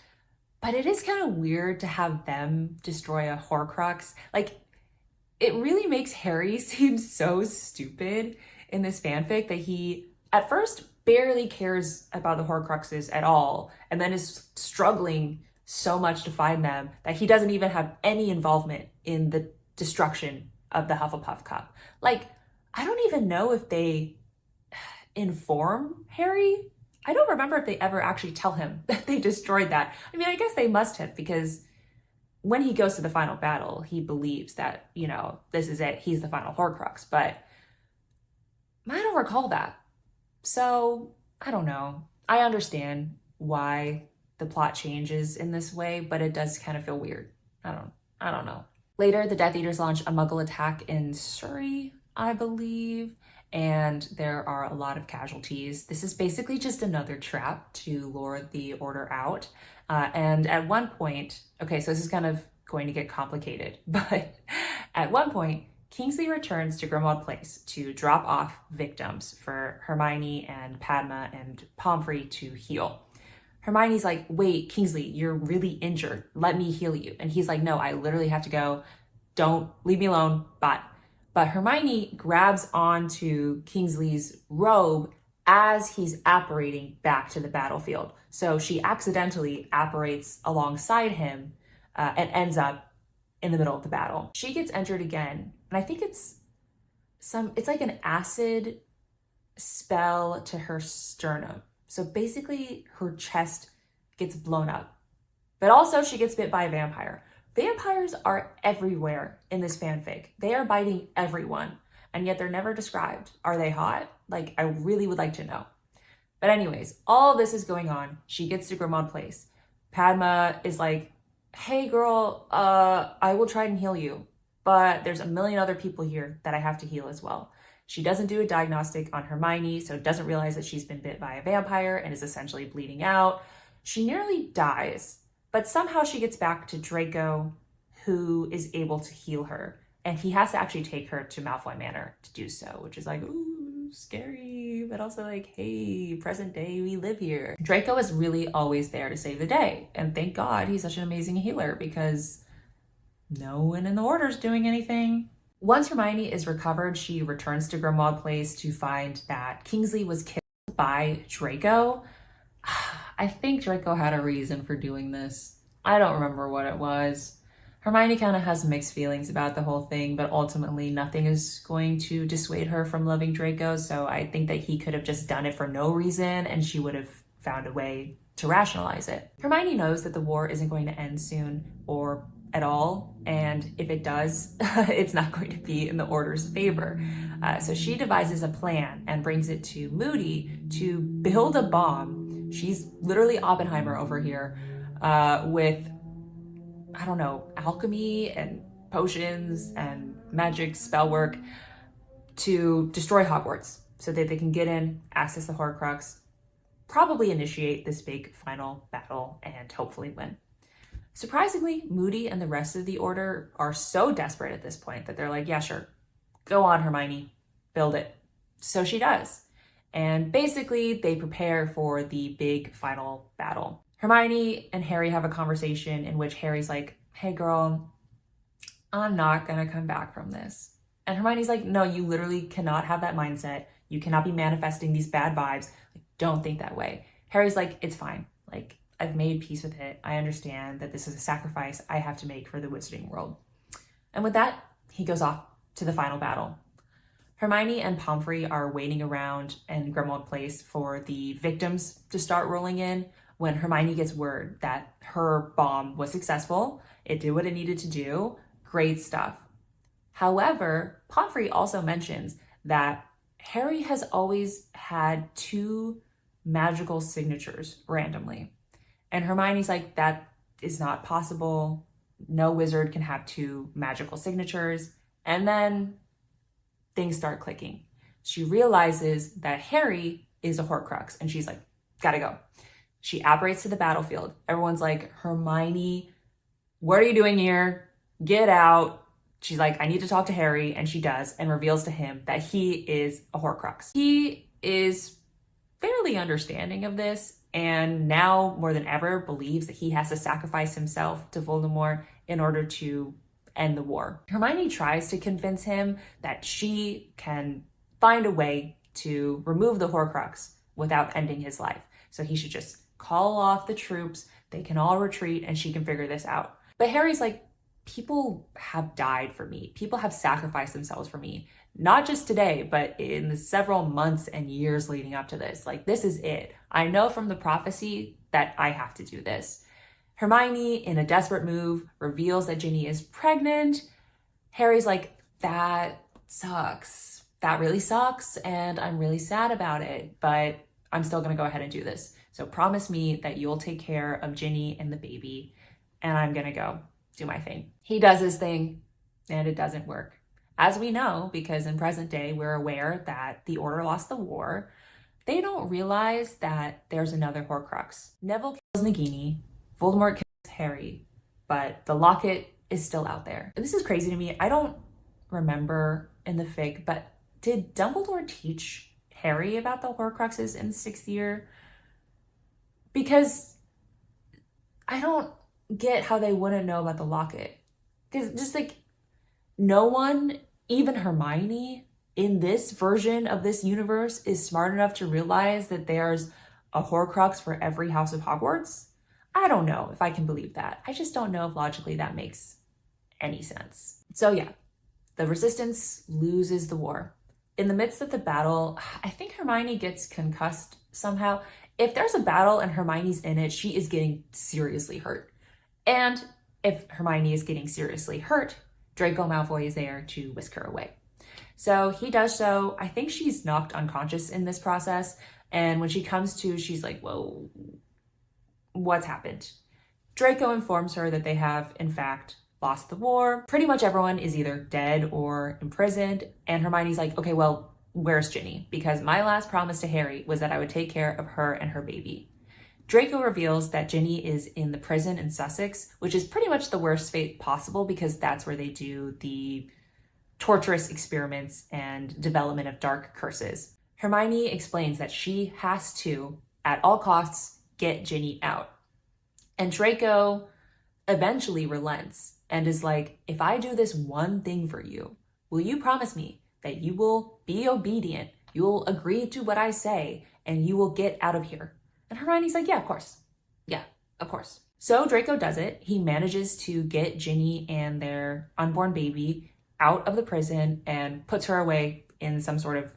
but it is kind of weird to have them destroy a Horcrux. Like, it really makes Harry seem so stupid in this fanfic that he, at first, barely cares about the Horcruxes at all, and then is struggling so much to find them that he doesn't even have any involvement in the destruction of the Hufflepuff cup. Like, I don't even know if they inform Harry. I don't remember if they ever actually tell him that they destroyed that. I mean, I guess they must have, because when he goes to the final battle, he believes that, you know, this is it, he's the final Horcrux, but I don't recall that. So, I don't know. I understand why the plot changes in this way, but it does kind of feel weird. I don't know. Later, the Death Eaters launch a Muggle attack in Surrey, I believe, and there are a lot of casualties. This is basically just another trap to lure the Order out. And at one point, okay, so this is kind of going to get complicated, but at one point, Kingsley returns to Grimmauld Place to drop off victims for Hermione and Padma and Pomfrey to heal. Hermione's like, wait, Kingsley, you're really injured. Let me heal you. And he's like, no, I literally have to go. Don't leave me alone. Bye. But Hermione grabs onto Kingsley's robe as he's apparating back to the battlefield. So she accidentally apparates alongside him and ends up in the middle of the battle. She gets injured again, and I think it's like an acid spell to her sternum. So basically her chest gets blown up, but also she gets bit by a vampire. Vampires are everywhere in this fanfic. They are biting everyone, and yet they're never described. Are they hot? Like, I really would like to know. But anyways, all this is going on. She gets to Grimmauld Place. Padma is like, hey girl, I will try and heal you, but there's a million other people here that I have to heal as well. She doesn't do a diagnostic on Hermione, so doesn't realize that she's been bit by a vampire and is essentially bleeding out. She nearly dies, but somehow she gets back to Draco, who is able to heal her. And he has to actually take her to Malfoy Manor to do so, which is like, ooh, scary, but also like, hey, present day, we live here. Draco is really always there to save the day. And thank God he's such an amazing healer because no one in the order's doing anything. Once Hermione is recovered, she returns to Grimmauld Place to find that Kingsley was killed by Draco. I think Draco had a reason for doing this. I don't remember what it was. Hermione kind of has mixed feelings about the whole thing, but ultimately nothing is going to dissuade her from loving Draco, so I think that he could have just done it for no reason and she would have found a way to rationalize it. Hermione knows that the war isn't going to end soon or at all, and if it does, it's not going to be in the Order's favor. So she devises a plan and brings it to Moody to build a bomb. She's literally Oppenheimer over here with, I don't know, alchemy and potions and magic spell work to destroy Hogwarts so that they can get in, access the Horcrux, probably initiate this big final battle, and hopefully win. Surprisingly, Moody and the rest of the Order are so desperate at this point that they're like, yeah, sure, go on, Hermione, build it. So she does. And basically, they prepare for the big final battle. Hermione and Harry have a conversation in which Harry's like, hey girl, I'm not gonna come back from this. And Hermione's like, no, you literally cannot have that mindset. You cannot be manifesting these bad vibes. Like, don't think that way. Harry's like, it's fine. Like, I've made peace with it. I understand that this is a sacrifice I have to make for the wizarding world. And with that, he goes off to the final battle. Hermione and Pomfrey are waiting around in Grimmauld Place for the victims to start rolling in when Hermione gets word that her bomb was successful. It did what it needed to do. Great stuff. However, Pomfrey also mentions that Harry has always had 2 magical signatures randomly. And Hermione's like, that is not possible. No wizard can have 2 magical signatures. And then things start clicking. She realizes that Harry is a Horcrux and she's like, gotta go. She apparates to the battlefield. Everyone's like, Hermione, what are you doing here? Get out. She's like, I need to talk to Harry. And she does, and reveals to him that he is a Horcrux. He is fairly understanding of this, and now more than ever believes that he has to sacrifice himself to Voldemort in order to end the war. Hermione tries to convince him that she can find a way to remove the Horcrux without ending his life. So he should just call off the troops, they can all retreat, and she can figure this out. But Harry's like, people have died for me. People have sacrificed themselves for me. Not just today, but in the several months and years leading up to this. Like, this is it. I know from the prophecy that I have to do this. Hermione, in a desperate move, reveals that Ginny is pregnant. Harry's like, that sucks. That really sucks, and I'm really sad about it, but I'm still gonna go ahead and do this. So promise me that you'll take care of Ginny and the baby, and I'm gonna go do my thing. He does his thing, and it doesn't work. As we know, because in present day, we're aware that the Order lost the war, they don't realize that there's another Horcrux. Neville kills Nagini, Voldemort kills Harry, but the locket is still out there. And this is crazy to me. I don't remember in the fic, but did Dumbledore teach Harry about the Horcruxes in the 6th year? Because I don't get how they wouldn't know about the locket. Because just like, no one, even Hermione, in this version of this universe is smart enough to realize that there's a Horcrux for every house of Hogwarts. I don't know if I can believe that. I just don't know if logically that makes any sense. So yeah, the Resistance loses the war. In the midst of the battle, I think Hermione gets concussed somehow. If there's a battle and Hermione's in it, she is getting seriously hurt. And if Hermione is getting seriously hurt, Draco Malfoy is there to whisk her away. So he does so. I think she's knocked unconscious in this process. And when she comes to, she's like, whoa, what's happened? Draco informs her that they have, in fact, lost the war. Pretty much everyone is either dead or imprisoned. And Hermione's like, okay, well, where's Ginny? Because my last promise to Harry was that I would take care of her and her baby. Draco reveals that Ginny is in the prison in Sussex, which is pretty much the worst fate possible because that's where they do the torturous experiments and development of dark curses. Hermione explains that she has to, at all costs, get Ginny out. And Draco eventually relents and is like, if I do this one thing for you, will you promise me that you will be obedient, you will agree to what I say, and you will get out of here? And Hermione's like, yeah, of course. Yeah, of course. So Draco does it. He manages to get Ginny and their unborn baby out of the prison and puts her away in some sort of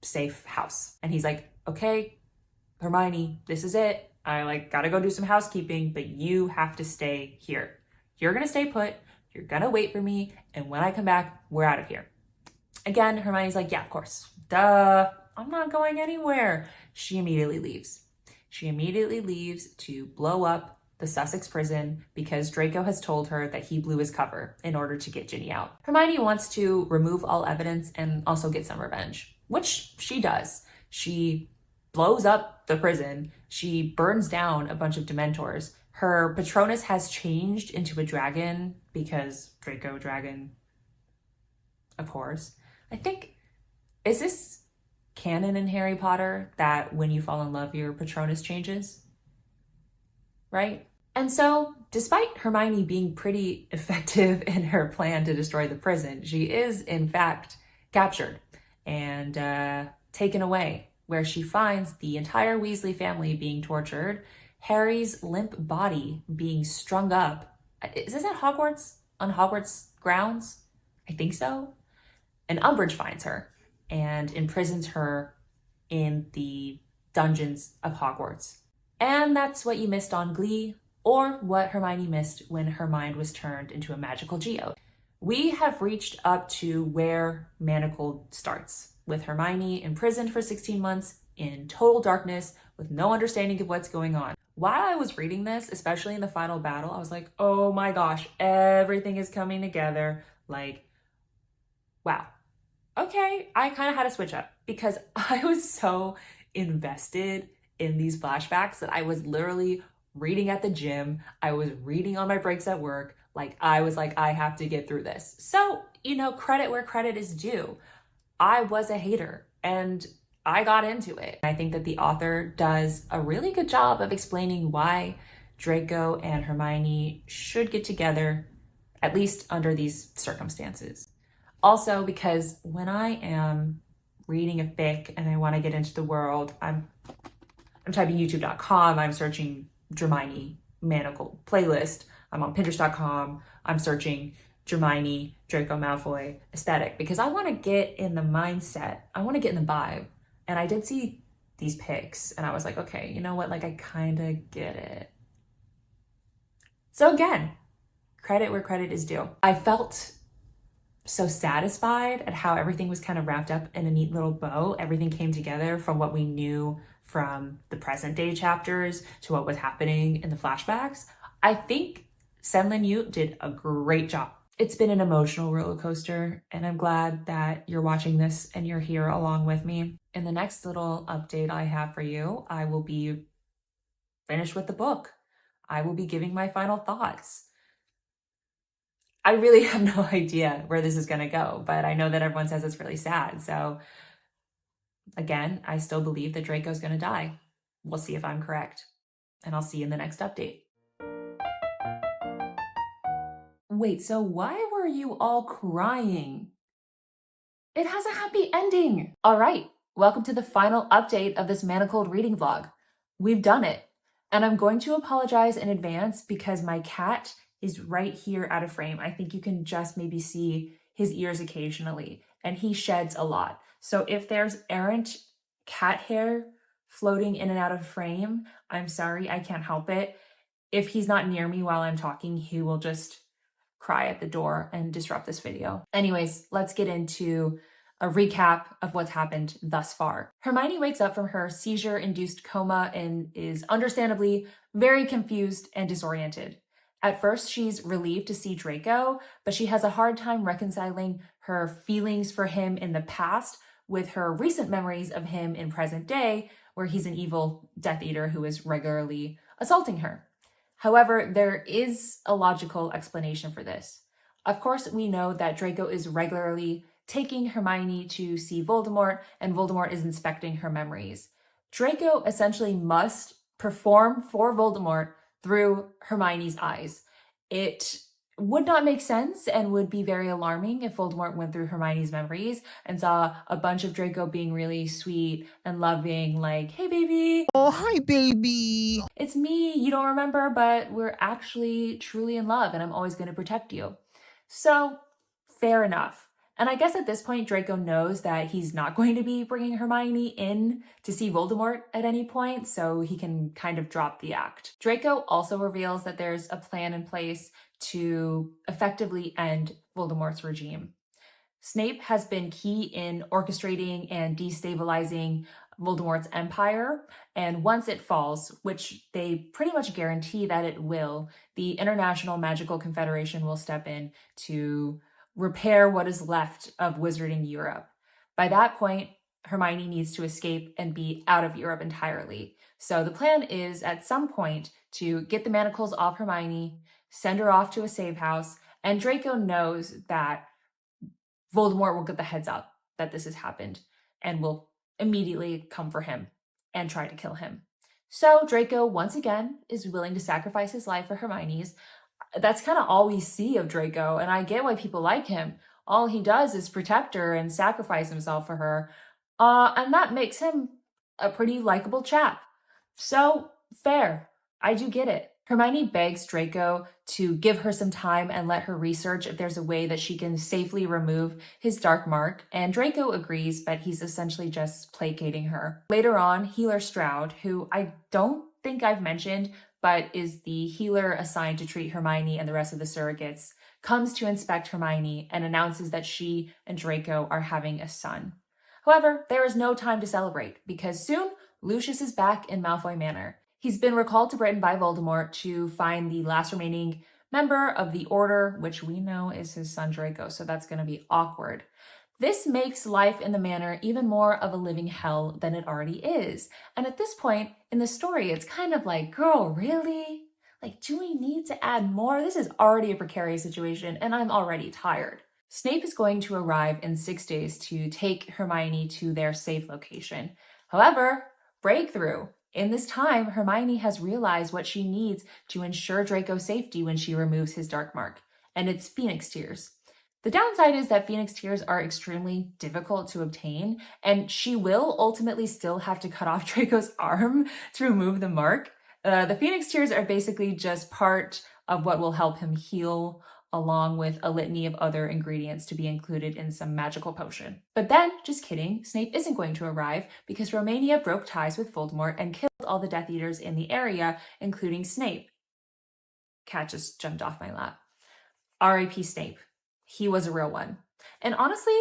safe house. And he's like, okay, Hermione, this is it. I gotta go do some housekeeping, but you have to stay here. You're gonna stay put, you're gonna wait for me, and when I come back, we're out of here. Again, Hermione's like, yeah, of course. Duh, I'm not going anywhere. She immediately leaves. She immediately leaves to blow up the Sussex prison because Draco has told her that he blew his cover in order to get Ginny out. Hermione wants to remove all evidence and also get some revenge, which she does. She blows up the prison. She burns down a bunch of Dementors. Her Patronus has changed into a dragon because Draco dragon, of course. I think, is this canon in Harry Potter that when you fall in love, your Patronus changes? Right? And so, despite Hermione being pretty effective in her plan to destroy the prison, she is, in fact, captured and taken away, where she finds the entire Weasley family being tortured, Harry's limp body being strung up. Is this at Hogwarts? On Hogwarts grounds? I think so. And Umbridge finds her and imprisons her in the dungeons of Hogwarts. And that's what you missed on Glee, or what Hermione missed when her mind was turned into a magical geode. We have reached up to where Manacled starts, with Hermione imprisoned for 16 months in total darkness with no understanding of what's going on. While I was reading this, especially in the final battle, I was like, oh my gosh, everything is coming together. Like, wow. Okay, I kind of had to switch up because I was so invested in these flashbacks that I was literally reading at the gym. I was reading on my breaks at work. Like, I was like, I have to get through this. So, credit where credit is due. I was a hater and I got into it. I think that the author does a really good job of explaining why Draco and Hermione should get together, at least under these circumstances. Also, because when I am reading a fic and I want to get into the world, I'm typing youtube.com, I'm searching Dramione Manacled playlist, I'm on pinterest.com, I'm searching Dramione Draco Malfoy aesthetic, because I want to get in the mindset, I want to get in the vibe. And I did see these pics and I was like, okay, you know what? Like, I kind of get it. So again, credit where credit is due. I felt so satisfied at how everything was kind of wrapped up in a neat little bow. Everything came together from what we knew from the present day chapters to what was happening in the flashbacks. I think Senlin Yu did a great job. It's been an emotional roller coaster, and I'm glad that you're watching this and you're here along with me. In the next little update I have for you, I will be finished with the book. I will be giving my final thoughts. I really have no idea where this is going to go, but I know that everyone says it's really sad. So again, I still believe that Draco's going to die. We'll see if I'm correct, and I'll see you in the next update. Wait, so why were you all crying? It has a happy ending. All right, welcome to the final update of this Manacled reading vlog. We've done it, and I'm going to apologize in advance because my cat is right here out of frame. I think you can just maybe see his ears occasionally, and he sheds a lot. So if there's errant cat hair floating in and out of frame, I'm sorry, I can't help it. If he's not near me while I'm talking, he will just cry at the door and disrupt this video. Anyways, let's get into a recap of what's happened thus far. Hermione wakes up from her seizure-induced coma and is understandably very confused and disoriented. At first, she's relieved to see Draco, but she has a hard time reconciling her feelings for him in the past with her recent memories of him in present day, where he's an evil Death Eater who is regularly assaulting her. However, there is a logical explanation for this. Of course, we know that Draco is regularly taking Hermione to see Voldemort, and Voldemort is inspecting her memories. Draco essentially must perform for Voldemort through Hermione's eyes. It would not make sense and would be very alarming if Voldemort went through Hermione's memories and saw a bunch of Draco being really sweet and loving, like, hey baby, Oh, hi, baby. it's me, you don't remember, but we're actually truly in love and I'm always going to protect you. So, fair enough. And I guess at this point, Draco knows that he's not going to be bringing Hermione in to see Voldemort at any point, so he can kind of drop the act. Draco also reveals that there's a plan in place to effectively end Voldemort's regime. Snape has been key in orchestrating and destabilizing Voldemort's empire, and once it falls, which they pretty much guarantee that it will, the International Magical Confederation will step in to repair what is left of Wizarding Europe. By that point, Hermione needs to escape and be out of Europe entirely. So the plan is at some point to get the manacles off Hermione, send her off to a safe house, and Draco knows that Voldemort will get the heads up that this has happened and will immediately come for him and try to kill him. So Draco, once again, is willing to sacrifice his life for Hermione's. That's kind of all we see of Draco, and I get why people like him. All he does is protect her and sacrifice himself for her, and that makes him a pretty likable chap. So, fair. I do get it. Hermione begs Draco to give her some time and let her research if there's a way that she can safely remove his dark mark, and Draco agrees, but he's essentially just placating her. Later on, Healer Stroud, who I don't think I've mentioned, but is the healer assigned to treat Hermione and the rest of the surrogates, comes to inspect Hermione and announces that she and Draco are having a son. However, there is no time to celebrate because soon Lucius is back in Malfoy Manor. He's been recalled to Britain by Voldemort to find the last remaining member of the Order, which we know is his son Draco, so that's going to be awkward. This makes life in the manor even more of a living hell than it already is. And at this point in the story, it's kind of like, girl, really? Like, do we need to add more? This is already a precarious situation, and I'm already tired. Snape is going to arrive in 6 days to take Hermione to their safe location. However, breakthrough. In this time, Hermione has realized what she needs to ensure Draco's safety when she removes his dark mark, and it's Phoenix Tears. The downside is that Phoenix Tears are extremely difficult to obtain, and she will ultimately still have to cut off Draco's arm to remove the mark. The Phoenix Tears are basically just part of what will help him heal, along with a litany of other ingredients to be included in some magical potion. But then, just kidding, Snape isn't going to arrive because Romania broke ties with Voldemort and killed all the Death Eaters in the area, including Snape. Cat just jumped off my lap. R.I.P. Snape. He was a real one. And honestly,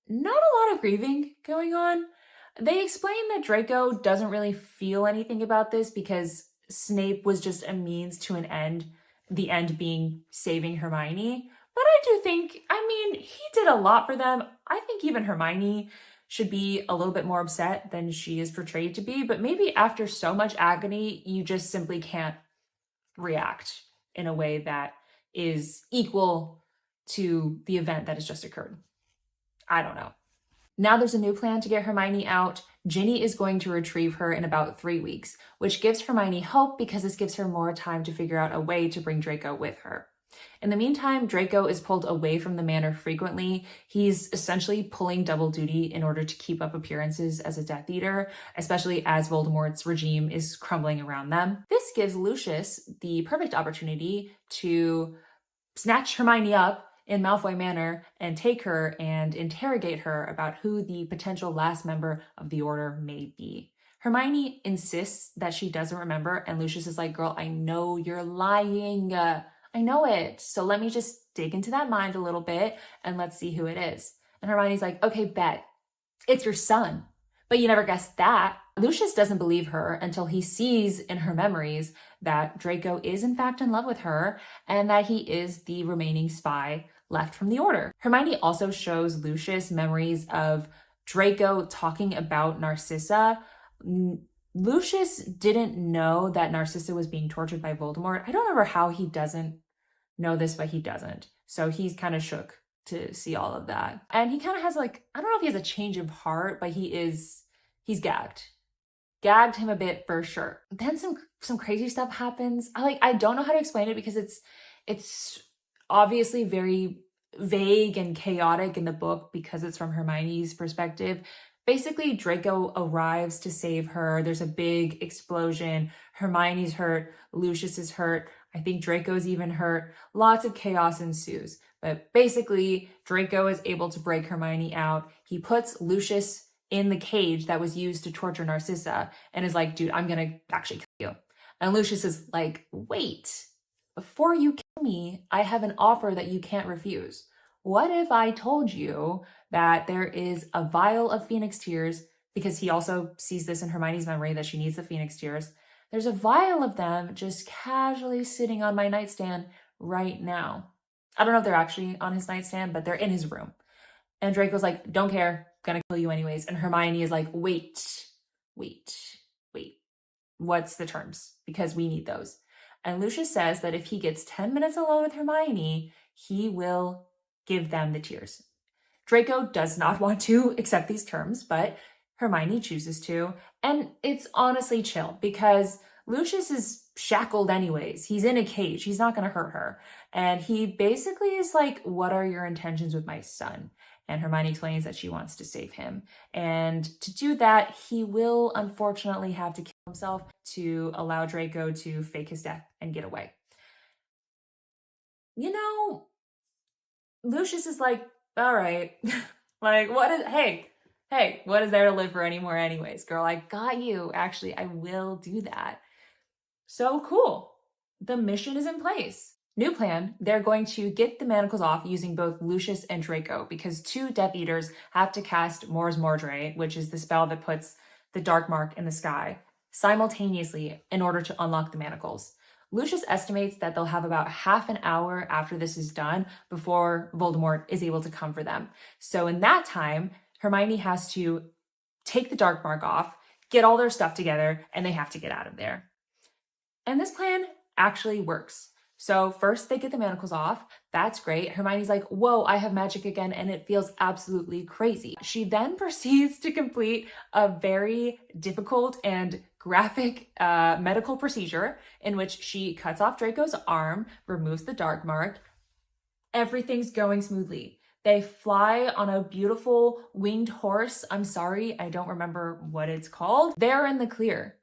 not a lot of grieving going on. They explain that Draco doesn't really feel anything about this because Snape was just a means to an end, the end being saving Hermione. But I do think, he did a lot for them. I think even Hermione should be a little bit more upset than she is portrayed to be, but maybe after so much agony, you just simply can't react in a way that is equal to the event that has just occurred. I don't know. Now there's a new plan to get Hermione out. Ginny is going to retrieve her in about 3 weeks, which gives Hermione hope because this gives her more time to figure out a way to bring Draco with her. In the meantime, Draco is pulled away from the manor frequently. He's essentially pulling double duty in order to keep up appearances as a Death Eater, especially as Voldemort's regime is crumbling around them. This gives Lucius the perfect opportunity to snatch Hermione up in Malfoy Manor and take her and interrogate her about who the potential last member of the Order may be. Hermione insists that she doesn't remember, and Lucius is like, girl, I know you're lying. I know it. So let me just dig into that mind a little bit and let's see who it is. And Hermione's like, okay, bet. It's your son. But you never guessed that. Lucius doesn't believe her until he sees in her memories that Draco is in fact in love with her and that he is the remaining spy left from the Order. Hermione also shows Lucius memories of Draco talking about Narcissa. Lucius didn't know that Narcissa was being tortured by Voldemort. I don't remember how he doesn't know this, but he doesn't. So he's kind of shook to see all of that. And he kind of has like, I don't know if he has a change of heart, but he's gagged. Gagged him a bit for sure. Then some crazy stuff happens. I don't know how to explain it because it's obviously very vague and chaotic in the book because it's from Hermione's perspective. Basically, Draco arrives to save her. There's a big explosion. Hermione's hurt. Lucius is hurt. I think Draco's even hurt. Lots of chaos ensues. But basically, Draco is able to break Hermione out. He puts Lucius in the cage that was used to torture Narcissa and is like, dude, I'm gonna actually kill you. And Lucius is like, wait, before you kill me, I have an offer that you can't refuse. What if I told you that there is a vial of Phoenix Tears, because he also sees this in Hermione's memory that she needs the Phoenix Tears. There's a vial of them just casually sitting on my nightstand right now. I don't know if they're actually on his nightstand, but they're in his room. And Draco's like, don't care, gonna kill you anyways. And Hermione is like, wait. What's the terms? Because we need those. And Lucius says that if he gets 10 minutes alone with Hermione, he will give them the tears. Draco does not want to accept these terms, but Hermione chooses to. And it's honestly chill because Lucius is shackled anyways. He's in a cage. He's not going to hurt her. And he basically is like, what are your intentions with my son? And Hermione explains that she wants to save him. And to do that, he will unfortunately have to kill himself to allow Draco to fake his death and get away. You know, Lucius is like, all right, like, hey, what is there to live for anymore anyways? Girl, I got you. Actually, I will do that. So cool. The mission is in place. New plan, they're going to get the manacles off using both Lucius and Draco because 2 Death Eaters have to cast Mors Mordre, which is the spell that puts the dark mark in the sky, simultaneously in order to unlock the manacles. Lucius estimates that they'll have about half an hour after this is done before Voldemort is able to come for them. So in that time, Hermione has to take the dark mark off, get all their stuff together, and they have to get out of there. And this plan actually works. So first they get the manacles off. That's great. Hermione's like, whoa, I have magic again, and it feels absolutely crazy. She then proceeds to complete a very difficult and graphic medical procedure in which she cuts off Draco's arm, removes the dark mark. Everything's going smoothly. They fly on a beautiful winged horse. I'm sorry, I don't remember what it's called. They're in the clear.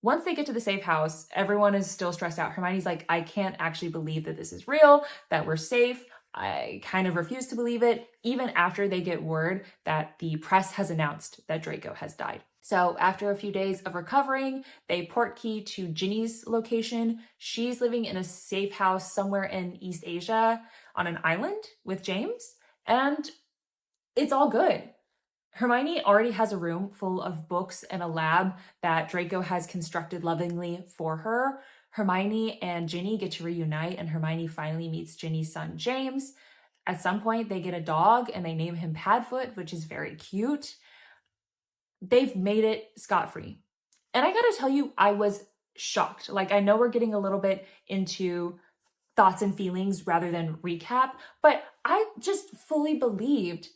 Once they get to the safe house, everyone is still stressed out. Hermione's like, I can't actually believe that this is real, that we're safe. I kind of refuse to believe it, even after they get word that the press has announced that Draco has died. So after a few days of recovering, they portkey to Ginny's location. She's living in a safe house somewhere in East Asia on an island with James, and it's all good. Hermione already has a room full of books and a lab that Draco has constructed lovingly for her. Hermione and Ginny get to reunite, and Hermione finally meets Ginny's son, James. At some point, they get a dog, and they name him Padfoot, which is very cute. They've made it scot-free. And I gotta tell you, I was shocked. Like, I know we're getting a little bit into thoughts and feelings rather than recap, but I just fully believed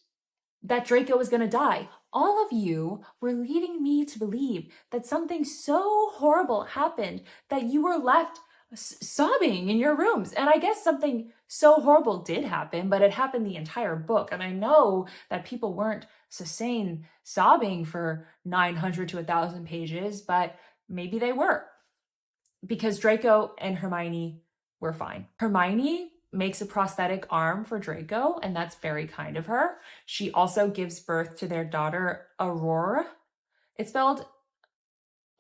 that Draco was going to die. All of you were leading me to believe that something so horrible happened that you were left sobbing in your rooms. And I guess something so horrible did happen, but it happened the entire book. And I know that people weren't sustained sobbing for 900 to 1,000 pages, but maybe they were, because Draco and Hermione were fine. Hermione makes a prosthetic arm for Draco, and that's very kind of her. She also gives birth to their daughter, Aurora. It's spelled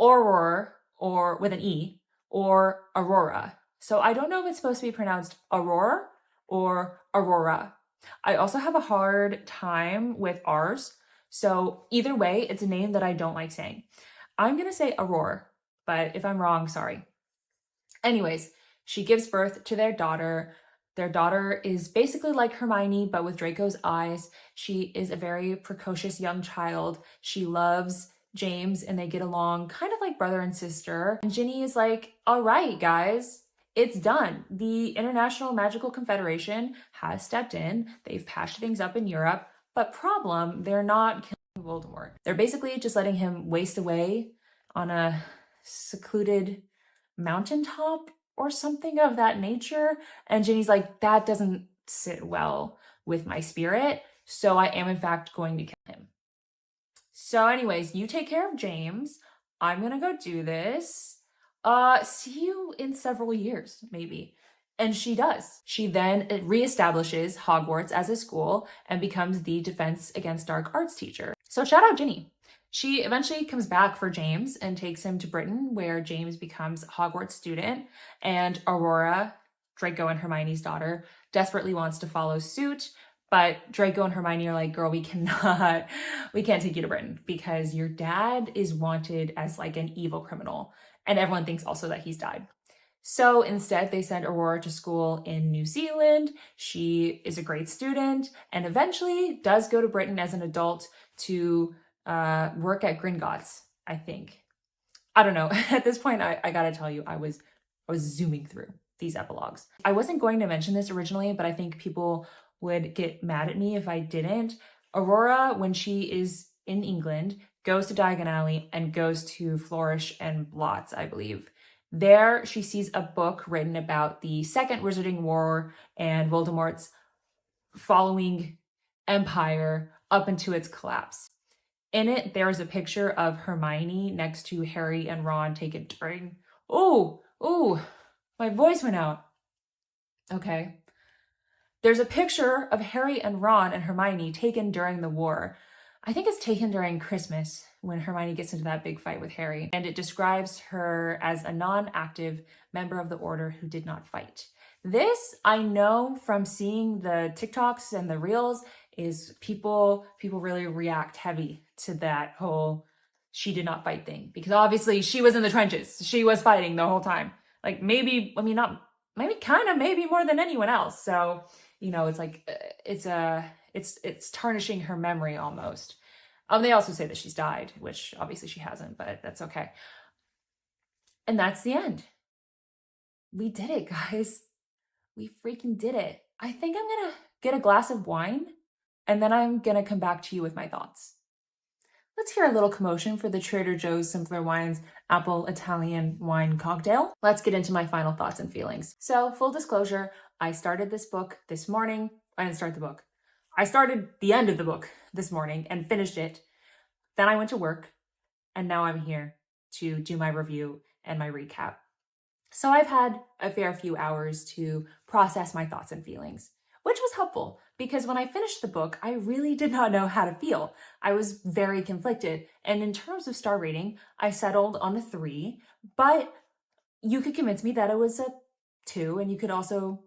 Aurora, or with an E, or Aurora. So I don't know if it's supposed to be pronounced Aurora or Aurora. I also have a hard time with R's. So either way, it's a name that I don't like saying. I'm going to say Aurora, but if I'm wrong, sorry. Anyways, she gives birth to their daughter. Their daughter is basically like Hermione, but with Draco's eyes. She is a very precocious young child. She loves James and they get along kind of like brother and sister. And Ginny is like, all right, guys, It's done. The International Magical Confederation has stepped in. They've patched things up in Europe, but problem, they're not killing Voldemort. They're basically just letting him waste away on a secluded mountaintop or something of that nature. And Ginny's like, that doesn't sit well with my spirit, so I am in fact going to kill him. So anyways, you take care of James. I'm gonna go do this. See you in several years, maybe. And she does. She then reestablishes Hogwarts as a school and becomes the Defense Against Dark Arts teacher. So shout out Ginny. She eventually comes back for James and takes him to Britain, where James becomes a Hogwarts student, and Aurora, Draco and Hermione's daughter, desperately wants to follow suit, but Draco and Hermione are like, girl, we can't take you to Britain because your dad is wanted as like an evil criminal, and everyone thinks also that he's died. So instead, they send Aurora to school in New Zealand. She is a great student and eventually does go to Britain as an adult to work at Gringotts, I think. I don't know. At this point, I gotta tell you, I was zooming through these epilogues. I wasn't going to mention this originally, but I think people would get mad at me if I didn't. Aurora, when she is in England, goes to Diagon Alley and goes to Flourish and Blotts, I believe. There, she sees a book written about the Second Wizarding War and Voldemort's following empire up into its collapse. In it, there is a picture of Hermione next to Harry and Ron taken during... Oh, my voice went out. Okay. There's a picture of Harry and Ron and Hermione taken during the war. I think it's taken during Christmas when Hermione gets into that big fight with Harry. And it describes her as a non-active member of the Order who did not fight. This, I know from seeing the TikToks and the Reels, is people really react heavy to that whole she did not fight thing. Because obviously she was in the trenches. She was fighting the whole time. Like maybe more than anyone else. So, you know, it's like, it's tarnishing her memory almost. They also say that she's died, which obviously she hasn't, but that's okay. And that's the end. We did it, guys. We freaking did it. I think I'm gonna get a glass of wine and then I'm gonna come back to you with my thoughts. Let's hear a little commotion for the Trader Joe's Simpler Wines Apple Italian Wine Cocktail. Let's get into my final thoughts and feelings. So, full disclosure, I started this book this morning. I didn't start the book. I started the end of the book this morning and finished it. Then I went to work, and now I'm here to do my review and my recap. So I've had a fair few hours to process my thoughts and feelings, which was helpful because when I finished the book, I really did not know how to feel. I was very conflicted. And in terms of star rating, I settled on a 3, but you could convince me that it was a 2, and you could also...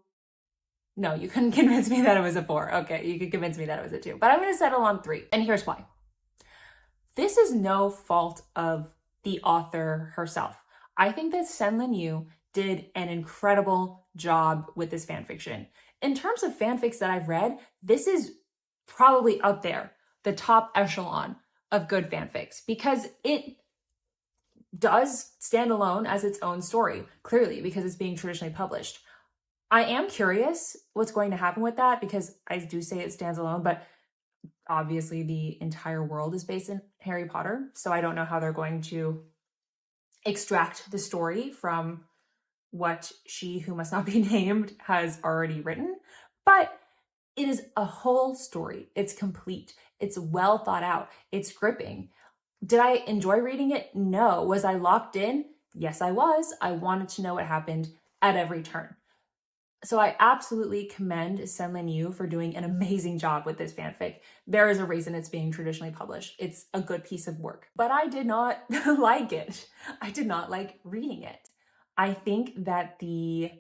No, you couldn't convince me that it was a 4. Okay, you could convince me that it was a 2, but I'm going to settle on 3. And here's why. This is no fault of the author herself. I think that Sen-Lin Yu did an incredible job with this fanfiction. In terms of fanfics that I've read, this is probably up there, the top echelon of good fanfics, because it does stand alone as its own story, clearly, because it's being traditionally published. I am curious what's going to happen with that, because I do say it stands alone, but obviously the entire world is based in Harry Potter, so I don't know how they're going to extract the story from what she who must not be named has already written, but it is a whole story. It's complete. It's well thought out. It's gripping. Did I enjoy reading it? No. Was I locked in? Yes, I was. I wanted to know what happened at every turn. So I absolutely commend Sen-Lin Yu for doing an amazing job with this fanfic. There is a reason it's being traditionally published. It's a good piece of work. But I did not like it. I did not like reading it. I think that the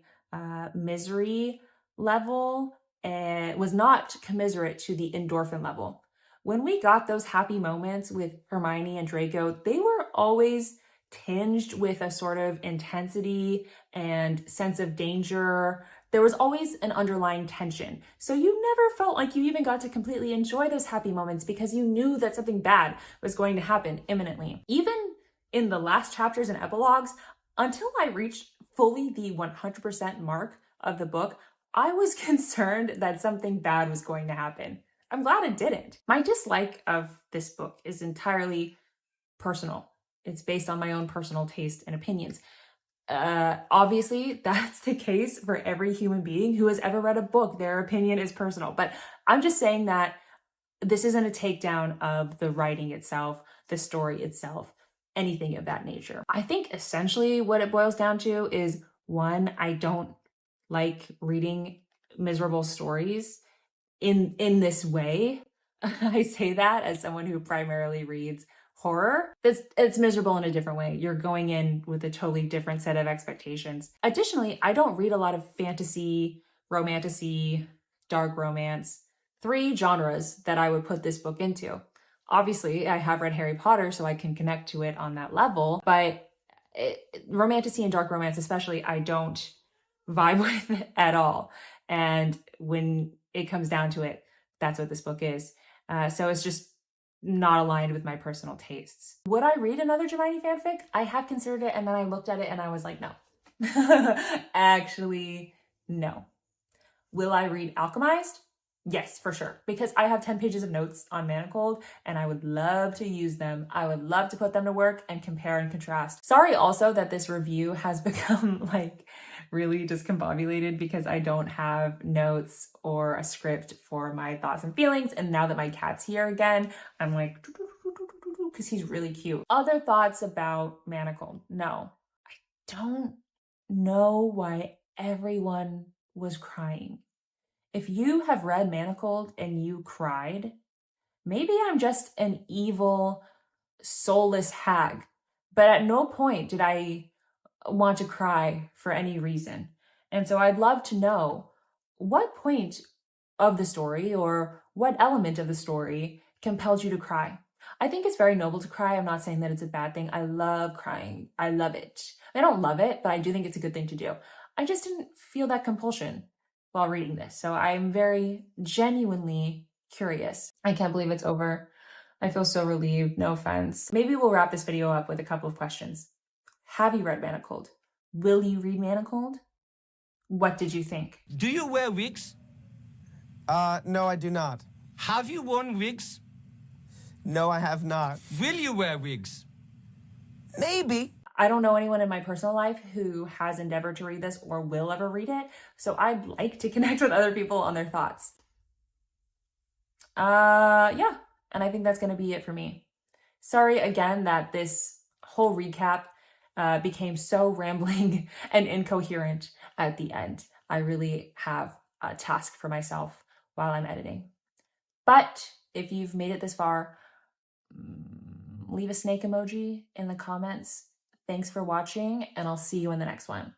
misery level was not commiserate to the endorphin level. When we got those happy moments with Hermione and Draco, they were always tinged with a sort of intensity and sense of danger. There was always an underlying tension. So you never felt like you even got to completely enjoy those happy moments because you knew that something bad was going to happen imminently. Even in the last chapters and epilogues, until I reached fully the 100% mark of the book, I was concerned that something bad was going to happen. I'm glad it didn't. My dislike of this book is entirely personal. It's based on my own personal taste and opinions. Obviously, that's the case for every human being who has ever read a book. Their opinion is personal. But I'm just saying that this isn't a takedown of the writing itself, the story itself, anything of that nature. I think essentially what it boils down to is, one, I don't like reading miserable stories in this way. I say that as someone who primarily reads horror. It's miserable in a different way. You're going in with a totally different set of expectations. Additionally, I don't read a lot of fantasy, romantasy, dark romance, 3 genres that I would put this book into. Obviously, I have read Harry Potter, so I can connect to it on that level, but romantasy and dark romance especially, I don't vibe with at all. And when it comes down to it, that's what this book is. So it's just not aligned with my personal tastes. Would I read another Dramione fanfic? I have considered it, and then I looked at it and I was like, no. Actually, no. Will I read Alchemized? Yes, for sure, because I have 10 pages of notes on Manacled and I would love to use them. I would love to put them to work and compare and contrast. Sorry also that this review has become like really discombobulated because I don't have notes or a script for my thoughts and feelings. And now that my cat's here again, I'm like, because he's really cute. Other thoughts about Manacled? No, I don't know why everyone was crying. If you have read Manacled and you cried, maybe I'm just an evil, soulless hag. But at no point did I want to cry for any reason. And so I'd love to know what point of the story or what element of the story compelled you to cry. I think it's very noble to cry. I'm not saying that it's a bad thing. I love crying. I love it. I don't love it, but I do think it's a good thing to do. I just didn't feel that compulsion while reading this. So I'm very genuinely curious. I can't believe it's over. I feel so relieved. No offense. Maybe we'll wrap this video up with a couple of questions. Have you read Manacled? Will you read Manacled? What did you think? Do you wear wigs? No, I do not. Have you worn wigs? No, I have not. Will you wear wigs? Maybe. I don't know anyone in my personal life who has endeavored to read this or will ever read it, so I'd like to connect with other people on their thoughts. Yeah, and I think that's going to be it for me. Sorry again that this whole recap became so rambling and incoherent at the end. I really have a task for myself while I'm editing. But if you've made it this far, leave a snake emoji in the comments. Thanks for watching, and I'll see you in the next one.